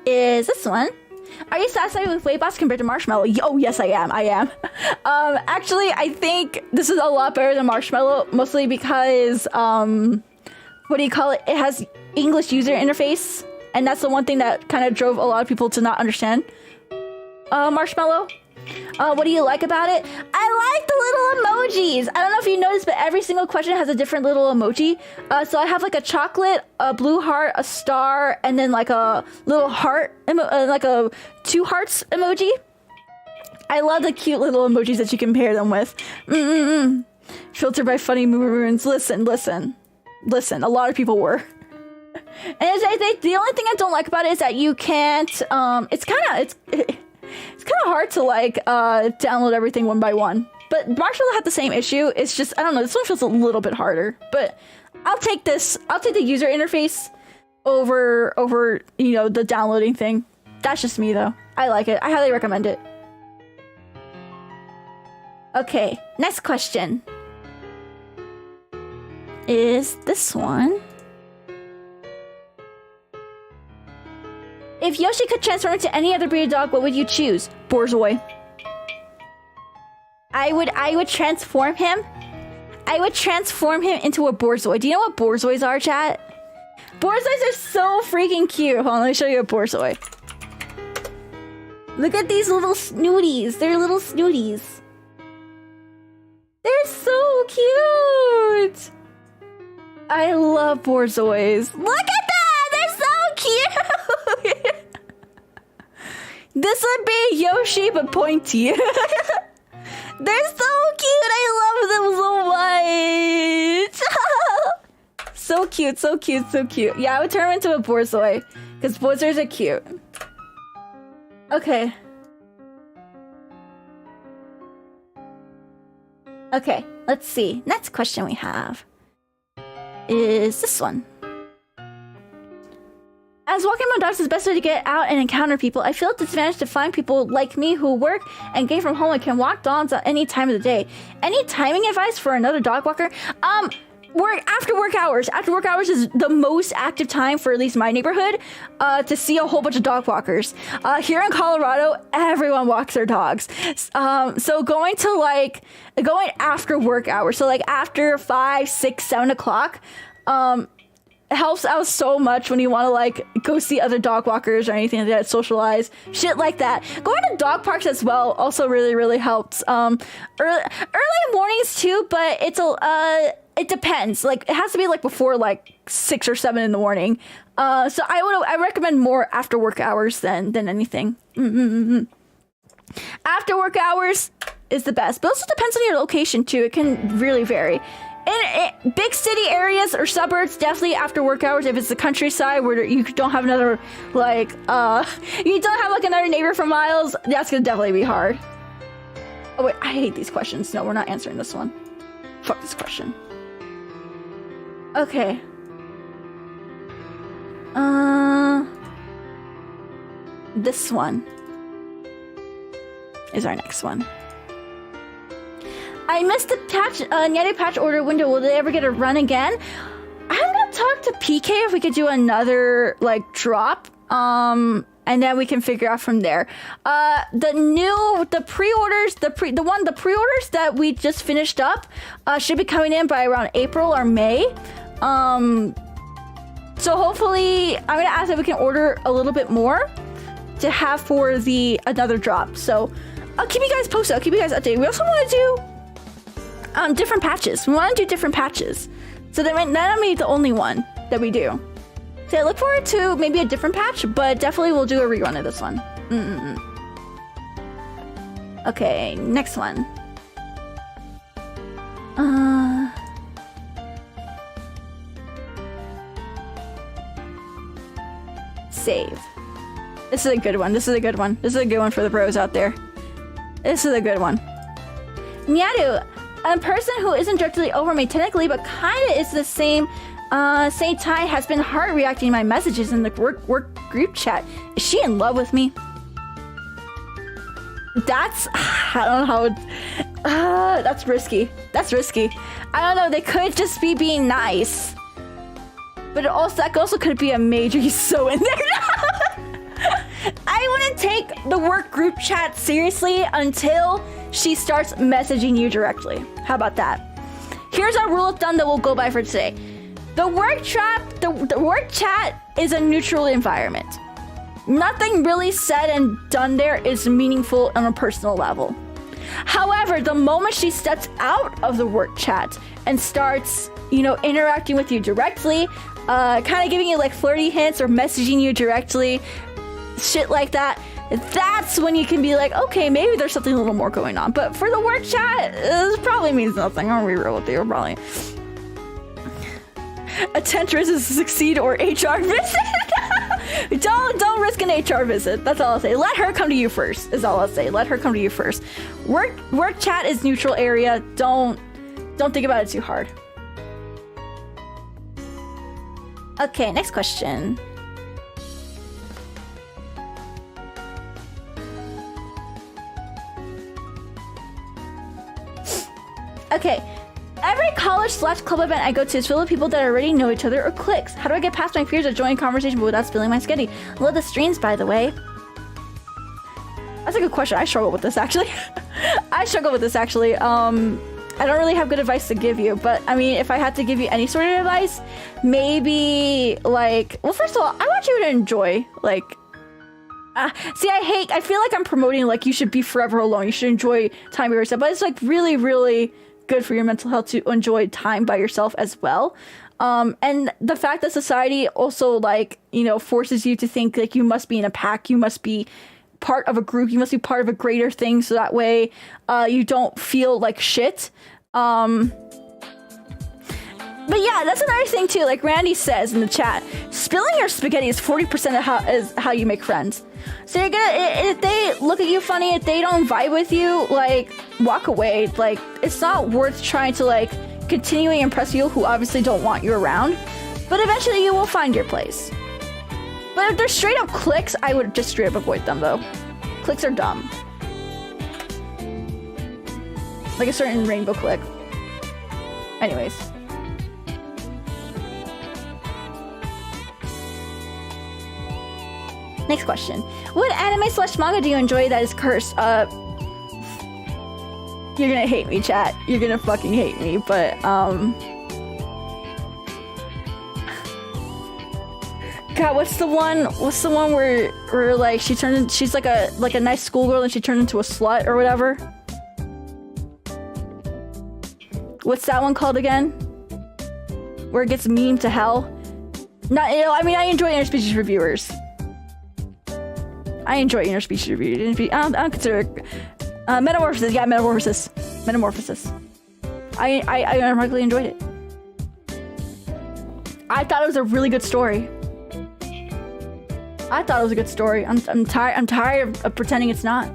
is this one. Are you satisfied with Weight Boss compared to Marshmallow? Oh, yes, I am. Actually, I think this is a lot better than Marshmallow, mostly because, what do you call it? It has English user interface, and that's the one thing that kind of drove a lot of people to not understand Marshmallow. What do you like about it? I like the little emojis. I don't know if you noticed, but every single question has a different little emoji. So I have like a chocolate, a blue heart, a star, and then like a little heart, like a 2 hearts emoji. I love the cute little emojis that you can pair them with. Filtered by funny moons. Listen. A lot of people were. And the only thing I don't like about it is that you can't. It's kind of hard to like download everything one by one. But Marshmallow had the same issue. It's just, I don't know, this one feels a little bit harder. But I'll take this. I'll take the user interface over you know, the downloading thing. That's just me though. I like it. I highly recommend it. Okay, next question is this one. If Yoshi could transform into any other breed of dog, what would you choose? 𝗬𝘁𝗺. I would transform him. I would transform him into a 𝗬𝘁𝗺. Do you know what 𝗬𝘁𝗺s are, chat? 𝗬𝘁𝗺s are so freaking cute. Hold on, let me show you a 𝗬𝘁𝗺. Look at these little snooties. They're little snooties. They're so cute. I love 𝗬𝘁𝗺s. Look at that! They're so cute! This would be Yoshi, but pointy. They're so cute! I love them so much! So cute, so cute, so cute. Yeah, I would turn him into a 𝗬𝘁𝗺, because 𝗬𝘁𝗺s are cute. Okay. Okay, let's see. Next question we have is this one. As walking my dogs is the best way to get out and encounter people, I feel it's disadvantage to find people like me who work and game from home and can walk dogs at any time of the day. Any timing advice for another dog walker? After work hours. After work hours is the most active time for at least my neighborhood to see a whole bunch of dog walkers. Here in Colorado, everyone walks their dogs. So going after work hours, so like after 5, 6, 7 o'clock, helps out so much when you want to like go see other dog walkers or anything like that, socialize, shit like that. Going to dog parks as well also really helps. Early mornings too, but it depends. Like it has to be like before like 6 or 7 in the morning. So I recommend more after work hours than anything. After work hours is the best, but also depends on your location too. It can really vary. In big city areas or suburbs, definitely after work hours. If it's the countryside where you don't have another like you don't have like another neighbor for miles, that's gonna definitely be hard. Oh wait, I hate these questions. No, we're not answering this one. Fuck this question. Okay. This one is our next one. I missed the Nyaru patch order window. Will they ever get a run again? I'm gonna talk to PK if we could do another like drop. And then we can figure out from there. The pre-orders that we just finished up should be coming in by around April or May. So hopefully I'm gonna ask if we can order a little bit more to have for another drop. So I'll keep you guys posted. I'll keep you guys updated. We also want to do different patches. We want to do different patches. So that might be the only one that we do. So I look forward to maybe a different patch, but definitely we'll do a rerun of this one. Okay, next one. Save. This is a good one. This is a good one. This is a good one for the bros out there. This is a good one. Nyaru, a person who isn't directly over me technically, but kinda is the same time, has been hard reacting to my messages in the work group chat. Is she in love with me? That's I don't know how that's risky. That's risky. I don't know, they could just be being nice. But that also could be a major he's so in there. I wouldn't take the work group chat seriously until she starts messaging you directly. How about that? Here's our rule of thumb that we'll go by for today. The work chat is a neutral environment. Nothing really said and done there is meaningful on a personal level. However, the moment she steps out of the work chat and starts, interacting with you directly, kind of giving you like flirty hints or messaging you directly, shit like that, that's when you can be like, okay, maybe there's something a little more going on. But for the work chat, this probably means nothing. I'll be real with you, probably. Attempt to succeed or HR visit. Don't risk an HR visit. That's all I'll say. Let her come to you first, is all I'll say. Let her come to you first. Work chat is neutral area. Don't think about it too hard. Okay, next question. Okay. Every college/club event I go to is filled with people that already know each other or cliques. How do I get past my fears of joining conversation but without spilling my sketty? Love the streams, by the way. That's a good question. I struggle with this, actually. I don't really have good advice to give you, but I mean, if I had to give you any sort of advice, maybe like, well, first of all, I want you to enjoy, like, see, I feel like I'm promoting, like, you should be forever alone. You should enjoy time by yourself, but it's like really, really good for your mental health to enjoy time by yourself as well. And the fact that society also, like, you know, forces you to think like you must be in a pack, you must be part of a group, you must be part of a greater thing, so that way you don't feel like shit. But yeah, that's another thing too, like Randy says in the chat, spilling your spaghetti is 40% of how you make friends. So you're gonna, if they look at you funny, if they don't vibe with you, like, walk away. Like, it's not worth trying to, like, continually impress people who obviously don't want you around. But eventually you will find your place. But if they're straight up cliques, I would just straight up avoid them, though. Cliques are dumb. Like a certain rainbow clique. Anyways. Next question. What anime/manga do you enjoy that is cursed? You're gonna hate me, chat. You're gonna fucking hate me, but God, what's the one where like she's like a nice schoolgirl and she turned into a slut or whatever? What's that one called again? Where it gets memed to hell? Not, you know, I mean, I enjoy interspecies reviewers. I enjoy interspecies reviewers. I don't consider it. Metamorphosis, yeah, Metamorphosis. I unironically enjoyed it. I thought it was a really good story. I'm tired of pretending it's not.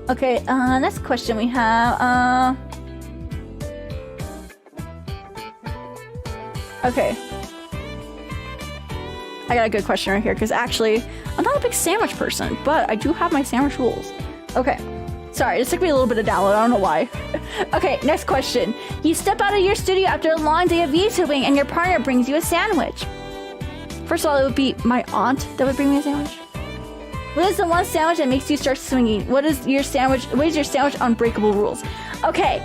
Okay, next question we have, okay. I got a good question right here, because actually, I'm not a big sandwich person, but I do have my sandwich rules. Okay. Sorry, it took me a little bit to download, I don't know why. Okay, next question. You step out of your studio after a long day of VTubing and your partner brings you a sandwich. First of all, it would be my aunt that would bring me a sandwich. What is the one sandwich that makes you start swinging? What is your sandwich unbreakable rules? Okay.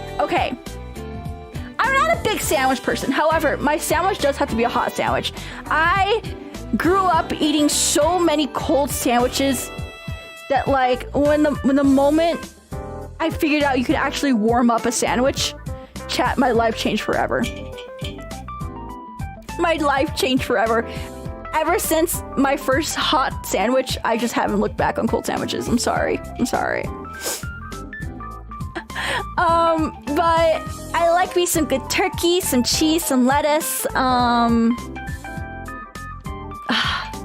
I'm not a big sandwich person. However, my sandwich does have to be a hot sandwich. I grew up eating so many cold sandwiches that, like, when the moment I figured out you could actually warm up a sandwich, chat, my life changed forever. My life changed forever. Ever since my first hot sandwich, I just haven't looked back on cold sandwiches. I'm sorry. But I like me some good turkey, some cheese, some lettuce.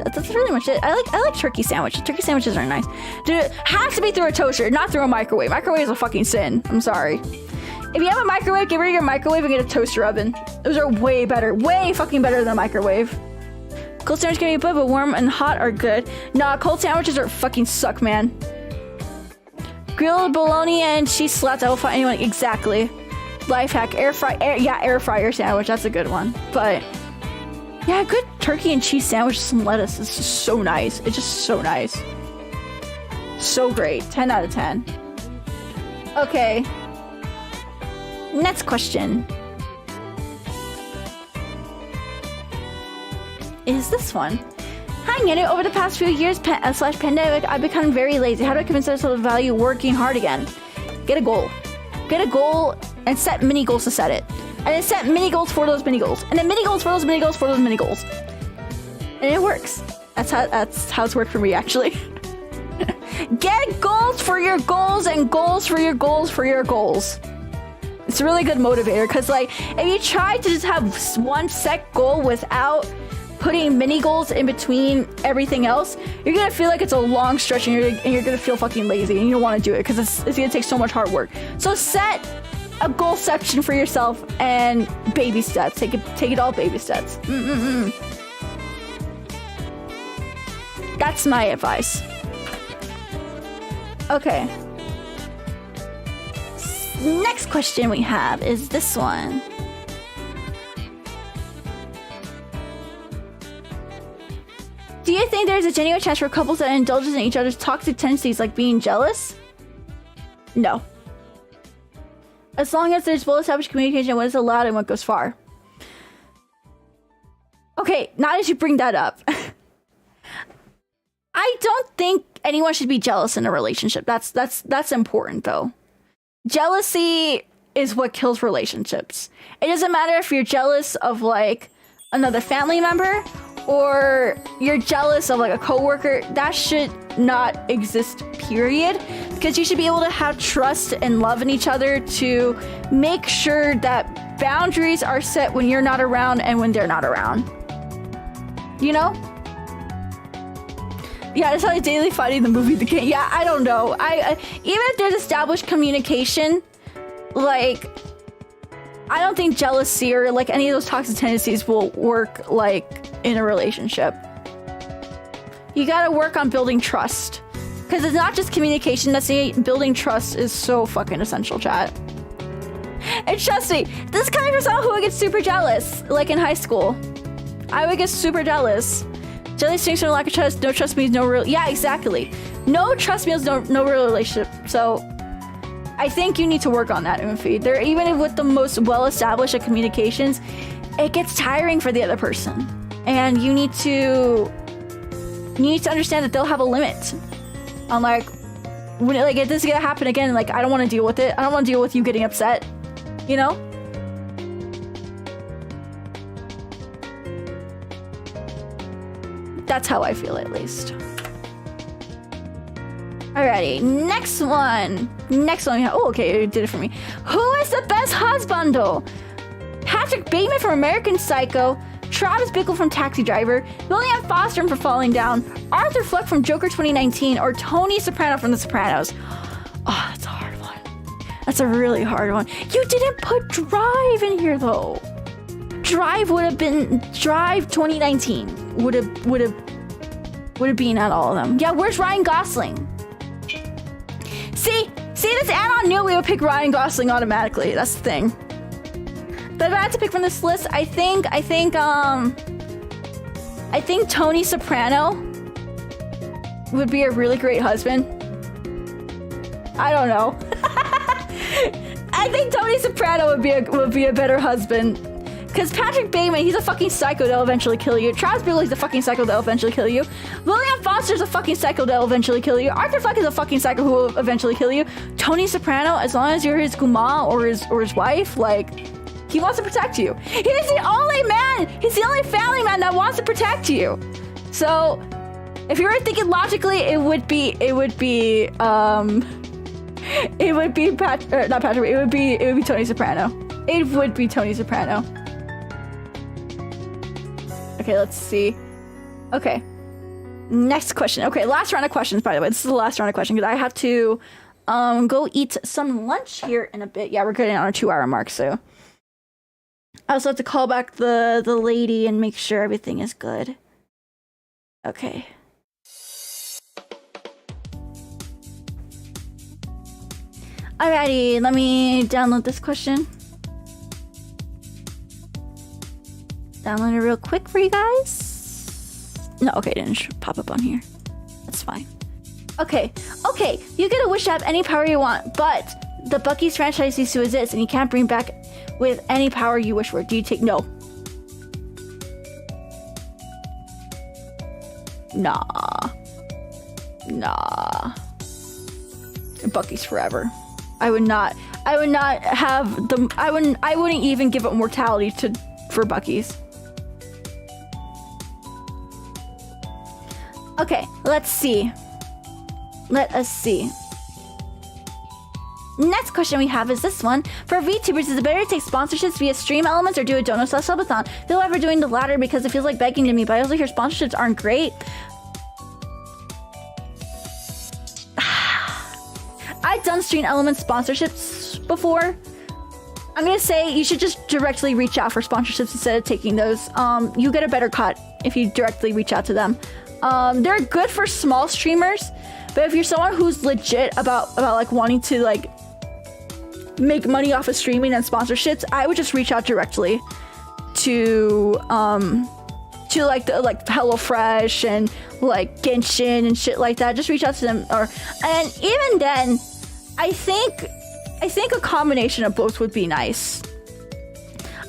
That's really much it. I like turkey sandwiches. Turkey sandwiches are nice. Dude, it has to be through a toaster, not through a microwave. Microwave is a fucking sin. I'm sorry. If you have a microwave, get rid of your microwave and get a toaster oven. Those are way better. Way fucking better than a microwave. Cold sandwiches can be good, but warm and hot are good. Nah, cold sandwiches are fucking suck, man. Grilled bologna and cheese slats. I will find anyone. Exactly. Life hack. Air fryer sandwich. That's a good one. But yeah, good turkey and cheese sandwich with some lettuce. It's just so nice. It's just so nice. So great. 10 out of 10. Okay. Next question is this one. Hi, Nyaru. Over the past few years slash pandemic, I've become very lazy. How do I convince myself to value working hard again? Get a goal. Get a goal and set mini goals to set it. And then set mini goals for those mini goals. And then mini goals for those mini goals for those mini goals. And it works. That's how it's worked for me, actually. Get goals for your goals and goals for your goals for your goals. It's a really good motivator, because, like, if you try to just have one set goal without putting mini goals in between everything else, you're gonna feel like it's a long stretch, and you're gonna feel fucking lazy, and you don't want to do it because it's gonna take so much hard work. So set a goal section for yourself and baby steps. Take it all baby steps. That's my advice. Okay. Next question we have is this one. Do you think there's a genuine chance for couples that indulge in each other's toxic tendencies like being jealous? No. As long as there's well-established communication, what is allowed and what goes far. Okay, now that you bring that up. I don't think anyone should be jealous in a relationship. That's important though. Jealousy is what kills relationships. It doesn't matter if you're jealous of like another family member or you're jealous of like a coworker. That should not exist, period. Because you should be able to have trust and love in each other to make sure that boundaries are set when you're not around and when they're not around. You know? Yeah, it's like daily fighting the movie, the game. Yeah, I don't know. I even if there's established communication, like, I don't think jealousy or like any of those toxic tendencies will work like in a relationship. You gotta work on building trust. Because it's not just communication, that's building trust is so fucking essential, chat. And trust me, this is coming from someone who would get super jealous, like in high school. I would get super jealous. Jealousy stems from lack of trust. No trust means no real. Yeah, exactly. No trust means no real relationship. So I think you need to work on that, Umfi. There, even with the most well-established of communications, it gets tiring for the other person, and you need to understand that they'll have a limit. I'm like, when like if this is gonna happen again, like I don't want to deal with it. I don't want to deal with you getting upset. You know. That's how I feel, at least. Alrighty, next one. Next one we have. Oh, okay, it did it for me. Who is the best husbando? Patrick Bateman from American Psycho, Travis Bickle from Taxi Driver, William Foster from Falling Down, Arthur Fleck from Joker 2019, or Tony Soprano from The Sopranos. Oh, that's a hard one. That's a really hard one. You didn't put Drive in here though. Drive would have been Drive 2019. Would have been at all of them. Yeah, where's Ryan Gosling? See, this add-on knew we would pick Ryan Gosling automatically. That's the thing. But if I had to pick from this list, I think Tony Soprano would be a really great husband. I don't know. I think Tony Soprano would be a better husband. Because Patrick Bateman, he's a fucking psycho that'll eventually kill you. Travis Bickle is a fucking psycho that'll eventually kill you. William Foster's a fucking psycho that'll eventually kill you. Arthur Fleck is a fucking psycho who will eventually kill you. Tony Soprano, as long as you're his guma or his wife, like, he wants to protect you. He's the only man, he's the only family man that wants to protect you. So, if you were thinking logically, it would be Tony Soprano. It would be Tony Soprano. Okay, let's see. Okay. Next question. Okay, last round of questions, by the way. This is the last round of questions because I have to go eat some lunch here in a bit. Yeah, we're getting on our 2-hour mark, so. I also have to call back the lady and make sure everything is good. Okay. Alrighty, let me download this question. Download it real quick for you guys. No, okay, it didn't pop up on here. That's fine. Okay, you get a wish to have any power you want, but the Bucky's franchise ceases to exist and you can't bring back with any power you wish for. Do you take no? Nah. Bucky's forever. I wouldn't even give up mortality for Bucky's. Okay, let's see. Let us see. Next question we have is this one. For VTubers, is it better to take sponsorships via stream elements or do a donut/subathon? Feel ever doing the latter because it feels like begging to me, but I also hear sponsorships aren't great. I've done stream element sponsorships before. I'm gonna say you should just directly reach out for sponsorships instead of taking those. You get a better cut if you directly reach out to them. They're good for small streamers, but if you're someone who's legit about like wanting to like make money off of streaming and sponsorships, I would just reach out directly to like the like HelloFresh and like Genshin and shit like that. Just reach out to them, and even then, I think a combination of both would be nice.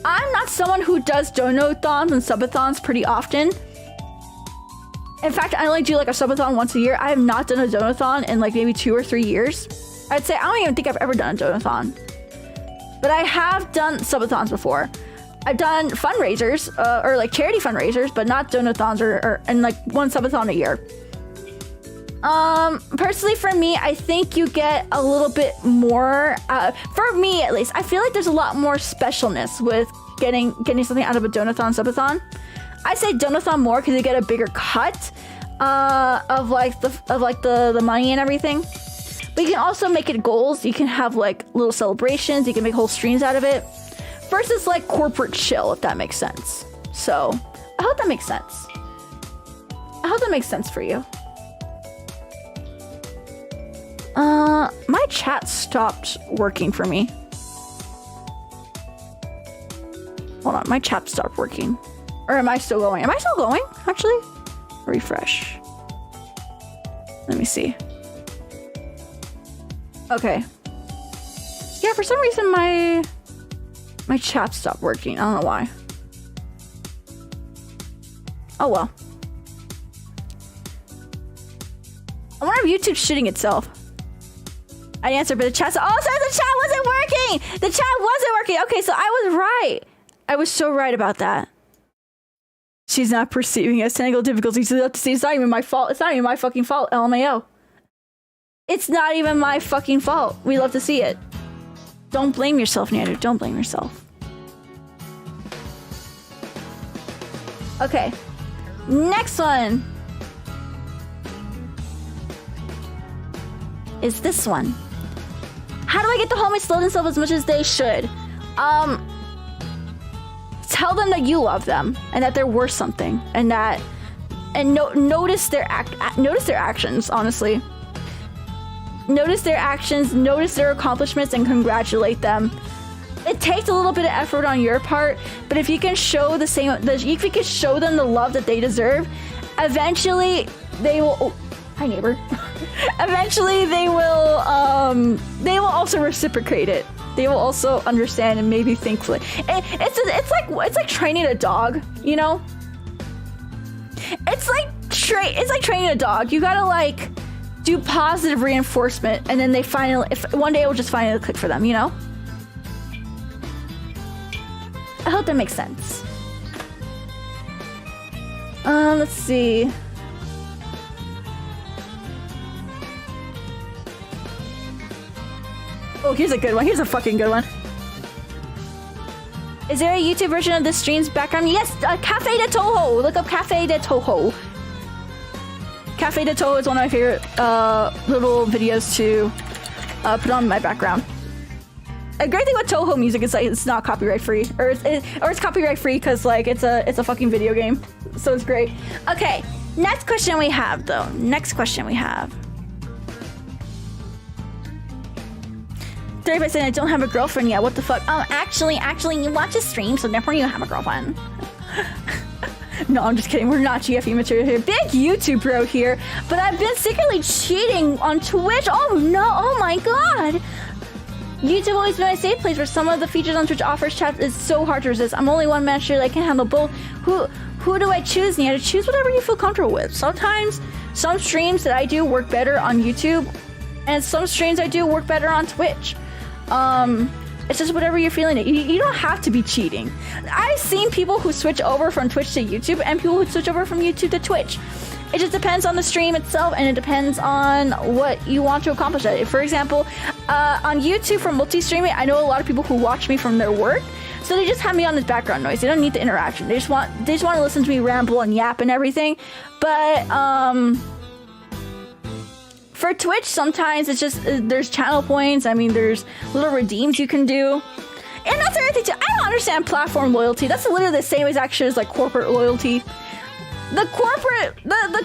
I'm not someone who does donathons and subathons pretty often. In fact, I only do like a subathon once a year. I have not done a donathon in like maybe 2 or 3 years. I'd say I don't even think I've ever done a donathon. But I have done subathons before. I've done fundraisers, or like charity fundraisers, but not donathons and like one subathon a year. Personally for me, I think you get a little bit more, for me at least, I feel like there's a lot more specialness with getting something out of a donathon, subathon. I say donathon more because you get a bigger cut, of the money and everything. But you can also make it goals. You can have like little celebrations. You can make whole streams out of it. Versus like corporate chill, if that makes sense. So I hope that makes sense. I hope that makes sense for you. My chat stopped working for me. Hold on, my chat stopped working. Or am I still going? Am I still going, actually? Refresh. Let me see. Okay. Yeah, for some reason my chat stopped working. I don't know why. Oh well. I wonder if YouTube's shitting itself. I answered, but the chat said, oh, sorry, the chat wasn't working! The chat wasn't working! Okay, so I was right. I was so right about that. She's not perceiving as technical difficulties. It's not even my fault. It's not even my fucking fault, LMAO. It's not even my fucking fault. We love to see it. Don't blame yourself, Nyaru. Don't blame yourself. Okay. Next one is this one. How do I get the homies to love themselves as much as they should? Tell them that you love them and that they're worth something, and notice their actions, honestly. Notice their actions, notice their accomplishments, and congratulate them. It takes a little bit of effort on your part, but if you can show if you can show them the love that they deserve, eventually they will. Oh, hi neighbor. Eventually they will also reciprocate it. They will also understand and maybe think like it's like training a dog, you know? It's like training a dog. You gotta like do positive reinforcement, and then they finally, if one day it will just finally click for them, you know? I hope that makes sense. Let's see. Oh, here's a good one. Here's a fucking good one. Is there a YouTube version of the stream's background? Yes, Café de Touhou. Look up Café de Touhou. Café de Touhou is one of my favorite little videos to put on my background. A great thing with Touhou music is like it's not copyright free, or it's copyright free because like it's a fucking video game, so it's great. Okay, next question we have though. Next question we have. 30% saying I don't have a girlfriend yet. What the fuck? Actually, you watch a stream, so therefore you have a girlfriend. No, I'm just kidding. We're not GFE material here. Big YouTube bro here, but I've been secretly cheating on Twitch. Oh no! Oh my god! YouTube always been my safe place, where some of the features on Twitch offers chat is so hard to resist. I'm only one man sure that I can handle both. Who do I choose? You have to choose whatever you feel comfortable with. Sometimes some streams that I do work better on YouTube, and some streams I do work better on Twitch. It's just whatever you're feeling. You don't have to be cheating. I've seen people who switch over from Twitch to YouTube, and people who switch over from YouTube to Twitch. It just depends on the stream itself, and it depends on what you want to accomplish. For example, On YouTube for multi-streaming, I know a lot of people who watch me from their work, so they just have me on as background noise. They don't need the interaction. They just want to listen to me ramble and yap and everything. But for Twitch, sometimes it's just there's channel points. I mean, there's little redeems you can do. And that's the other thing too. I don't understand platform loyalty. That's literally the same as actually as like corporate loyalty. The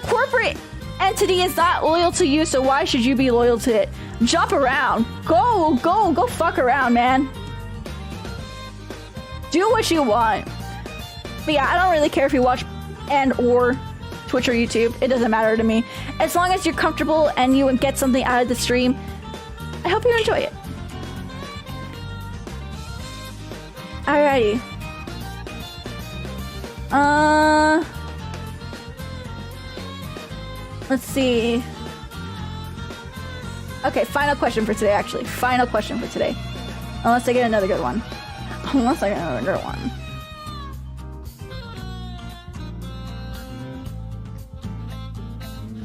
corporate entity is not loyal to you, so why should you be loyal to it? Jump around. Go fuck around, man. Do what you want. But yeah, I don't really care if you watch and or Twitch or YouTube. It doesn't matter to me. As long as you're comfortable and you get something out of the stream, I hope you enjoy it. Alrighty. Let's see. Okay, final question for today, actually. Final question for today. Unless I get another good one. Unless I get another good one.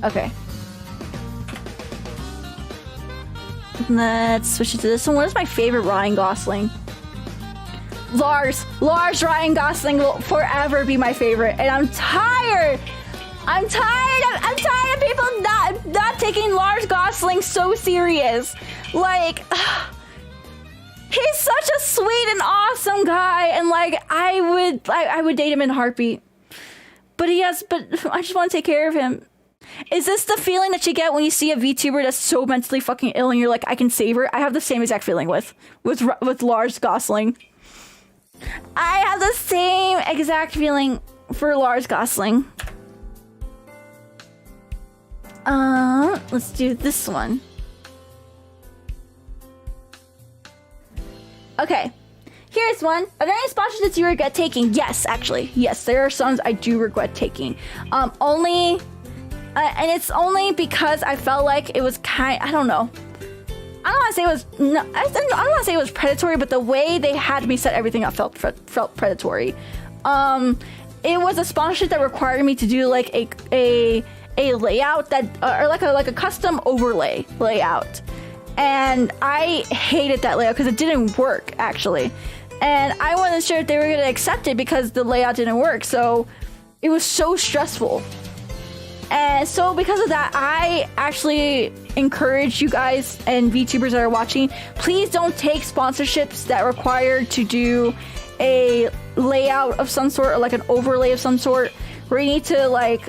Okay. Let's switch it to this one. What is my favorite Ryan Gosling? Lars Ryan Gosling will forever be my favorite, and I'm tired of people not taking Lars Gosling so serious. Like, he's such a sweet and awesome guy, and like I would date him in a heartbeat. But I just want to take care of him. Is this the feeling that you get when you see a VTuber that's so mentally fucking ill and you're like, I can save her? I have the same exact feeling with Lars Gosling. I have the same exact feeling for Lars Gosling. Let's do this one. Okay, here's one. Are there any sponsorships you regret taking? Yes, actually. Yes, there are some I do regret taking. And it's only because I felt like it was I don't know. I don't want to say it was I don't want to say it was predatory, but the way they had me set everything up felt predatory. It was a sponsorship that required me to do like a layout that or like a custom overlay layout, and I hated that layout because it didn't work actually, and I wasn't sure if they were going to accept it because the layout didn't work. So it was so stressful. And so because of that, I actually encourage you guys and VTubers that are watching, please don't take sponsorships that require to do a layout of some sort or like an overlay of some sort where you need to like,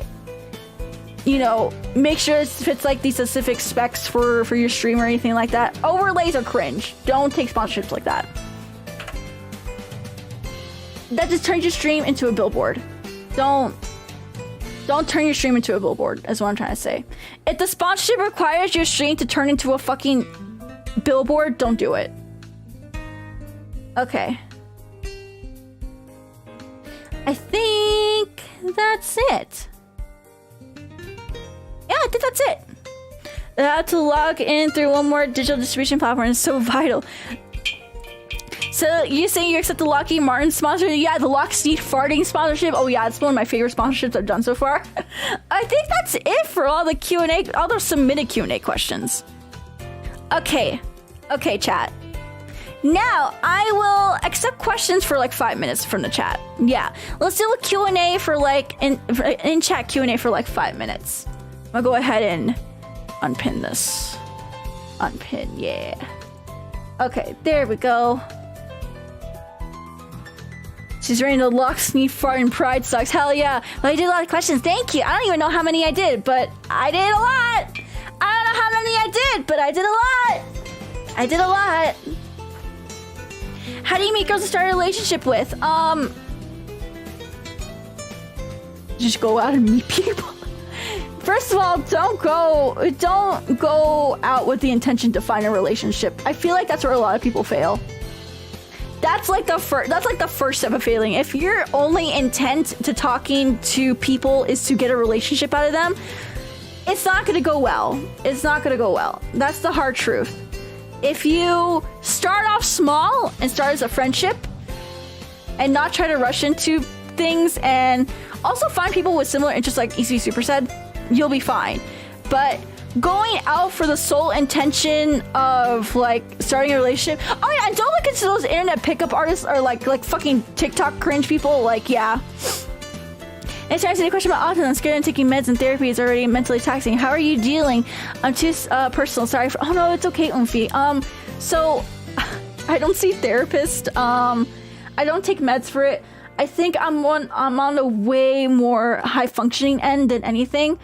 you know, make sure it fits like these specific specs for your stream or anything like that. Overlays are cringe. Don't take sponsorships like that. That just turns your stream into a billboard. Don't turn your stream into a billboard, is what I'm trying to say. If the sponsorship requires your stream to turn into a fucking billboard, don't do it. Okay. I think that's it. Yeah, I think that's it. To log in through one more digital distribution platform is so vital. So you say you accept the Lockheed Martin sponsorship? Yeah, the Lockheed farting sponsorship. Oh yeah, it's one of my favorite sponsorships I've done so far. I think that's it for all the Q&A, all those submitted Q&A questions. Okay, chat. Now I will accept questions for like 5 minutes from the chat. Yeah, let's do a Q&A for like in chat Q&A for like 5 minutes. I'll go ahead and unpin this. Unpin, yeah. Okay, there we go. She's ready to lock, sneeze, fart, and pride sucks. Hell yeah. But I did a lot of questions. Thank you. I don't even know how many I did, but I did a lot. I don't know how many I did, but I did a lot. I did a lot. How do you meet girls to start a relationship with? Just go out and meet people. First of all, don't go out with the intention to find a relationship. I feel like that's where a lot of people fail. That's like the first step of failing. If your only intent to talking to people is to get a relationship out of them, it's not gonna go well. It's not gonna go well. That's the hard truth. If you start off small and start as a friendship and not try to rush into things, and also find people with similar interests like EC Super said, you'll be fine. But going out for the sole intention of like starting a relationship. Oh yeah, and don't look into those internet pickup artists or like fucking TikTok cringe people. Like, yeah. And to answer the question about autism, I'm scared of taking meds and therapy is already mentally taxing. How are you dealing? I'm too personal. Sorry for. Oh no, it's okay, 𝗠𝗨. So I don't see therapists. I don't take meds for it. I think I'm on a way more high functioning end than anything.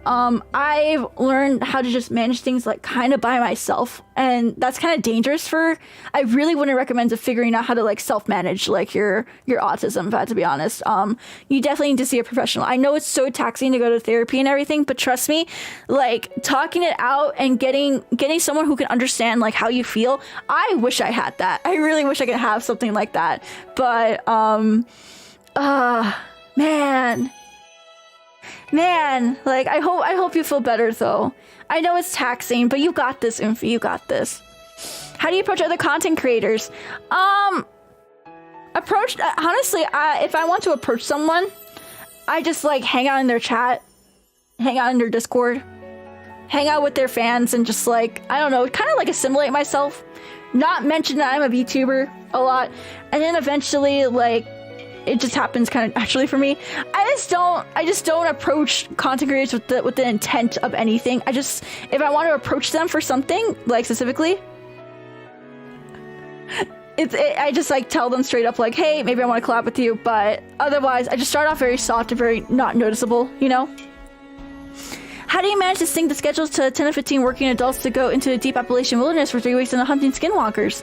I've learned how to just manage things like kind of by myself, and that's kind of dangerous for. I really wouldn't recommend to figuring out how to like self-manage like your autism, if I had to be honest. You definitely need to see a professional. I know it's so taxing to go to therapy and everything, but trust me, like talking it out and getting someone who can understand like how you feel. I wish I had that. I really wish I could have something like that. But man, like I hope you feel better though. I know it's taxing, but you got this, 𝗠𝗨. You got this. How do you approach other content creators? Honestly, if I want to approach someone, I just like hang out in their chat, hang out in their Discord, hang out with their fans, and just like, I don't know, kind of like assimilate myself. Not mention that I'm a VTuber a lot, and then eventually like it just happens kind of naturally for me. I just don't approach content creators with the intent of anything. If I want to approach them for something like specifically, I just like tell them straight up like, hey, maybe I want to collab with you. But otherwise, I just start off very soft and very not noticeable, you know? How do you manage to sync the schedules to 10 to 15 working adults to go into the deep Appalachian wilderness for 3 weeks and hunting skinwalkers?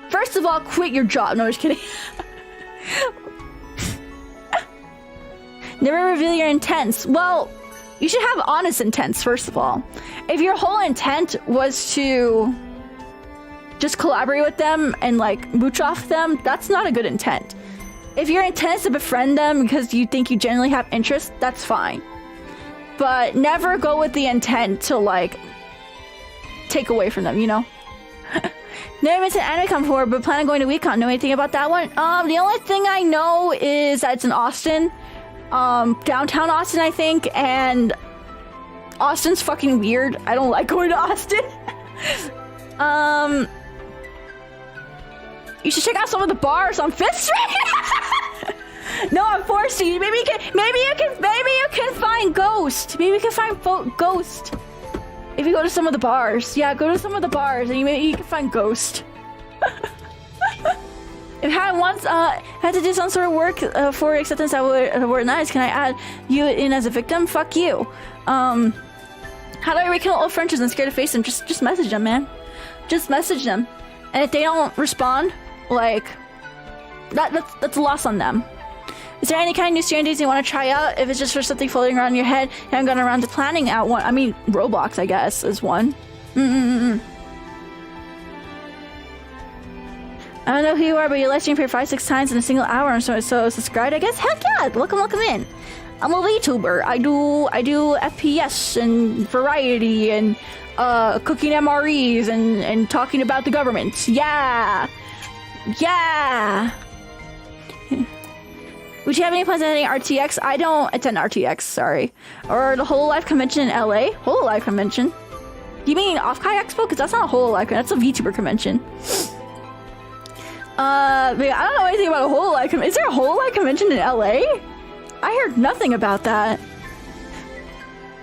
First of all, quit your job. No, just kidding. Never reveal your intents. Well, you should have honest intents, first of all. If your whole intent was to just collaborate with them and like mooch off them, that's not a good intent. If your intent is to befriend them because you think you genuinely have interest, that's fine. But never go with the intent to like take away from them, you know? Never been to AnimeCon before, but plan on going to WeCon. Know anything about that one? The only thing I know is that it's in Austin. Downtown Austin, I think, and Austin's fucking weird. I don't like going to Austin. You should check out some of the bars on 5th Street. No, I'm forced to. Maybe you can find Ghost. Maybe you can find Ghost. If you go to some of the bars. Yeah, go to some of the bars and you can find Ghost. If I had to do some sort of work for acceptance that would nice, can I add you in as a victim? Fuck you. How do I rekindle old friendships and scared to face them? Just message them, man. Just message them. And if they don't respond, like that's a loss on them. Is there any kind of new series you want to try out? If it's just for something floating around in your head, you haven't gotten around to planning out one. I mean, Roblox, I guess, is one. I don't know who you are, but you live stream for 5-6 times in a single hour or so subscribed, I guess? Heck yeah! Welcome in. I'm a VTuber. I do FPS and variety and cooking MREs and talking about the government. Yeah! Yeah! Would you have any plans on attending RTX? I don't attend RTX, sorry. Or the Hololive convention in LA? Hololive convention? You mean Off-Kai Expo? Because that's not a Hololive convention, that's a VTuber convention. I don't know anything about a Hololive convention. Is there a Hololive convention in LA? I heard nothing about that.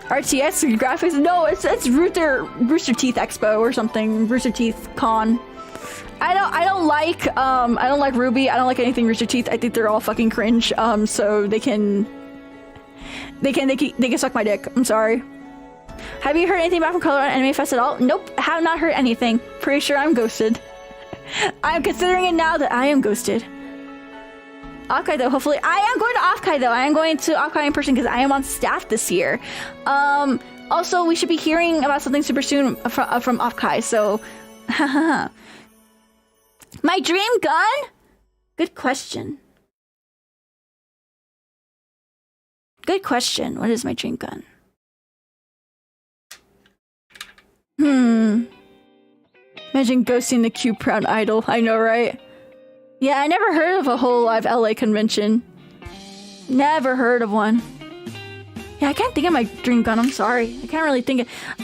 RTX graphics? No, it's Rooster Teeth Expo or something. Rooster Teeth Con. I don't like Ruby. I don't like anything Rooster Teeth. I think they're all fucking cringe. So they can suck my dick. I'm sorry. Have you heard anything back from Color on Anime Fest at all? Nope, have not heard anything. Pretty sure I'm ghosted. I'm considering it now that I am ghosted. Off-Kai though, hopefully. I am going to Off-Kai though. I am going to Off-Kai in person because I am on staff this year. Also, we should be hearing about something super soon from Off-Kai, so... My dream gun? Good question. Good question. What is my dream gun? Imagine ghosting the cute proud idol. I know, right? Yeah, I never heard of a Hololive LA convention. Never heard of one. Yeah, I can't think of my dream gun. I'm sorry. I can't really think of... I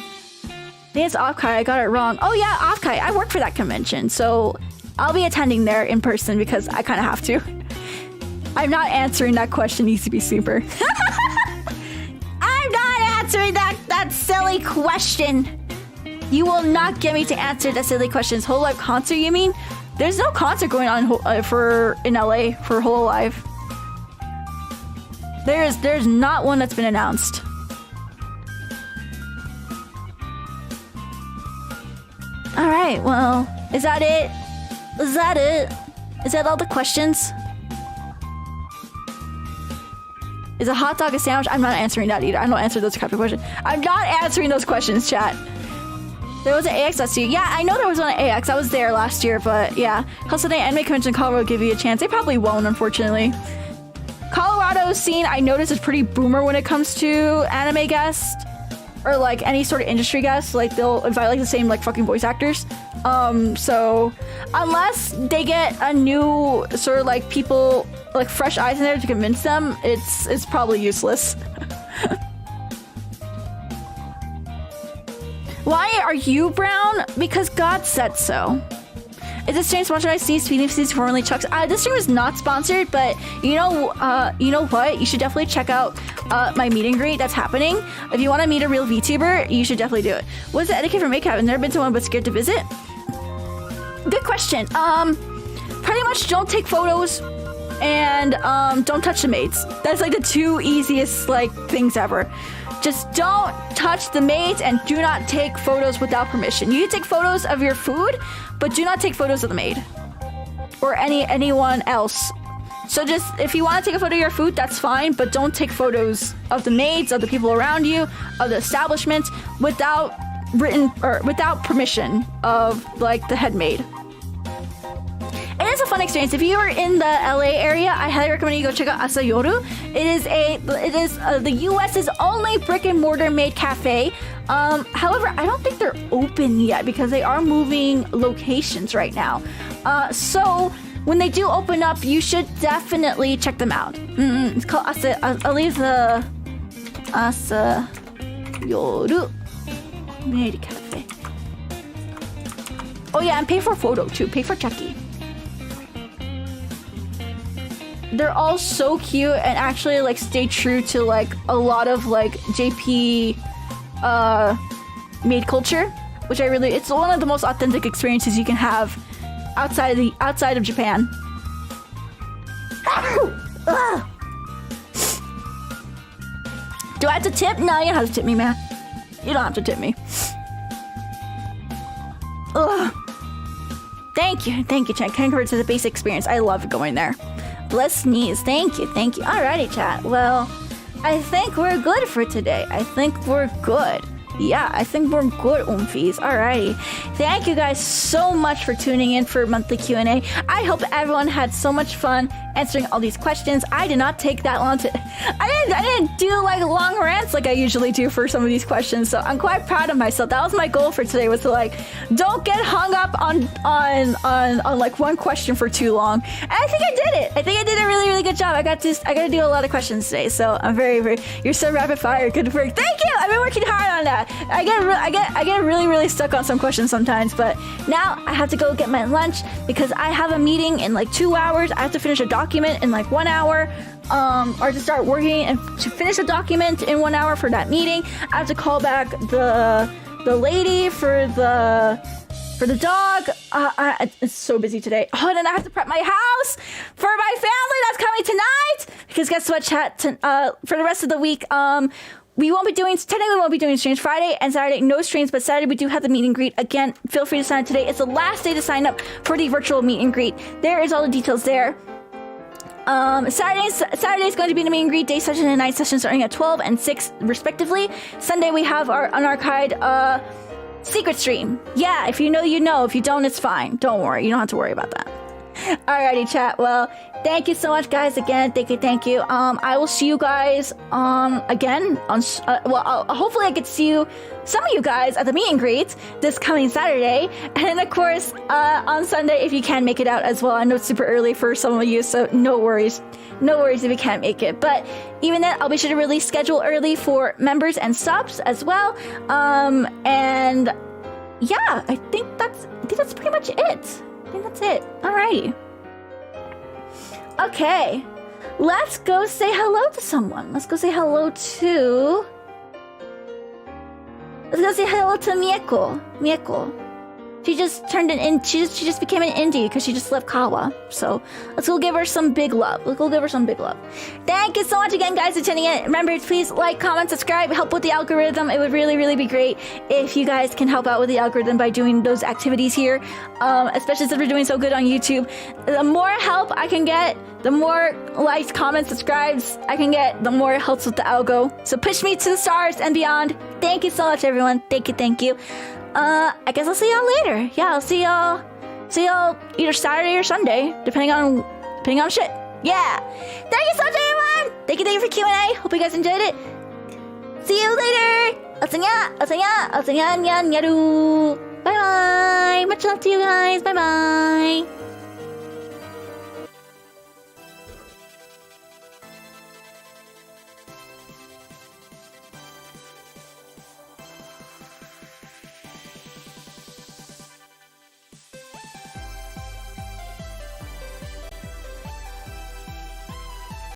think it's 𝗏𝗁. I got it wrong. Oh yeah, 𝗏𝗁. I work for that convention, so I'll be attending there in person because I kind of have to. I'm not answering that question, ECB Super. I'm not answering that silly question. You will not get me to answer that silly questions. Whole Life concert, you mean? There's no concert going on in LA for Whole Life. There's not one that's been announced. All right, well, is that it? Is that it? Is that all the questions? Is a hot dog a sandwich? I'm not answering that either. I don't answer those type of questions. I'm not answering those questions, chat. There was an AX last year. Yeah, I know there was one at AX. I was there last year, but yeah. Hustle Day Anime Convention in Colorado will give you a chance. They probably won't, unfortunately. Colorado scene, I noticed, is pretty boomer when it comes to anime guests. Or like any sort of industry guests. Like they'll invite like the same like fucking voice actors. So unless they get a new sort of like people, like fresh eyes in there to convince them, it's probably useless. Why are you brown? Because God said so. Is this stream sponsored by PipinVT formerly Chuck's? This stream is not sponsored, but you know what? You should definitely check out my meet and greet that's happening. If you want to meet a real VTuber, you should definitely do it. What's the etiquette for makeup? I've never been to one, but scared to visit. Good question. Pretty much don't take photos and don't touch the maids. That's like the two easiest like things ever. Just don't touch the maids and do not take photos without permission. You can take photos of your food, but do not take photos of the maid or anyone else. So just if you want to take a photo of your food, that's fine, but don't take photos of the maids, of the people around you, of the establishment without permission of like the head maid. It is a fun experience. If you are in the LA area, I highly recommend you go check out 𝗟𝘆ście. It is the US's only brick and mortar maid cafe. However, I don't think they're open yet because they are moving locations right now. So when they do open up, you should definitely check them out. It's called I'll leave the 𝗟𝘆ście maid cafe. Oh yeah, and pay for a photo too. Pay for Chucky. They're all so cute and actually like stay true to like a lot of like JP maid culture, which it's one of the most authentic experiences you can have outside of Japan. Do I have to tip? No, you don't have to tip me, man. You don't have to tip me. Ugh. Thank you, chat. Convert to the basic experience. I love going there. Let's sneeze. Thank you. Alrighty, chat. Well, I think we're good for today. I think we're good. Yeah, I think we're good, Umfies. Alrighty. Thank you guys so much for tuning in for monthly Q&A. I hope everyone had so much fun answering all these questions. I did not take that long to... I didn't do like long rants like I usually do for some of these questions, so I'm quite proud of myself. That was my goal for today, was to like, don't get hung up on like one question for too long. And I think I did it. I think I did a really, really good job. I got to do a lot of questions today, so I'm very, you're so rapid fire. Good work. Thank you! I've been working hard on that. I get really, really stuck on some questions sometimes, but now I have to go get my lunch because I have a meeting in like 2 hours. I have to finish a document in like 1 hour, or to start working and to finish a document in 1 hour for that meeting. I have to call back the lady for the dog. It's so busy today. Oh, and then I have to prep my house for my family that's coming tonight. Because guess what, chat? For the rest of the week, we won't be doing streams Friday and Saturday, no streams, but Saturday we do have the meet and greet. Again, feel free to sign up today. It's the last day to sign up for the virtual meet and greet. There is all the details there. Saturday is going to be the meet and greet day session and night session starting at 12 and 6 respectively. Sunday we have our unarchived secret stream. Yeah, if you know, you know. If you don't, it's fine. Don't worry. You don't have to worry about that. Alrighty, chat. Well, thank you so much, guys. Again, thank you. I will see you guys again on. Hopefully, I get to see you, some of you guys, at the meet and greet this coming Saturday, and then of course on Sunday if you can make it out as well. I know it's super early for some of you, so no worries. No worries if you can't make it. But even then, I'll be sure to release schedule early for members and subs as well. And yeah, I think that's pretty much it. I think that's it. Alrighty. Okay. Let's go say hello to someone. Let's go say hello to Mieko. She just turned she just became an indie because she just left Kawa. So let's go give her some big love. Thank you so much again, guys, for tuning in. Remember, please like, comment, subscribe, help with the algorithm. It would really, really be great if you guys can help out with the algorithm by doing those activities here, especially since we're doing so good on YouTube. The more help I can get, the more likes, comments, subscribes I can get, the more it helps with the algo. So push me to the stars and beyond. Thank you so much, everyone. Thank you. I guess I'll see y'all later. Yeah, I'll see y'all either Saturday or Sunday, depending on shit. Yeah. Thank you so much, everyone. Thank you for Q&A. Hope you guys enjoyed it. See you later. 𝗦𝘁𝗍𝗺 nyaruchuuu. Bye bye. Much love to you guys. Bye bye.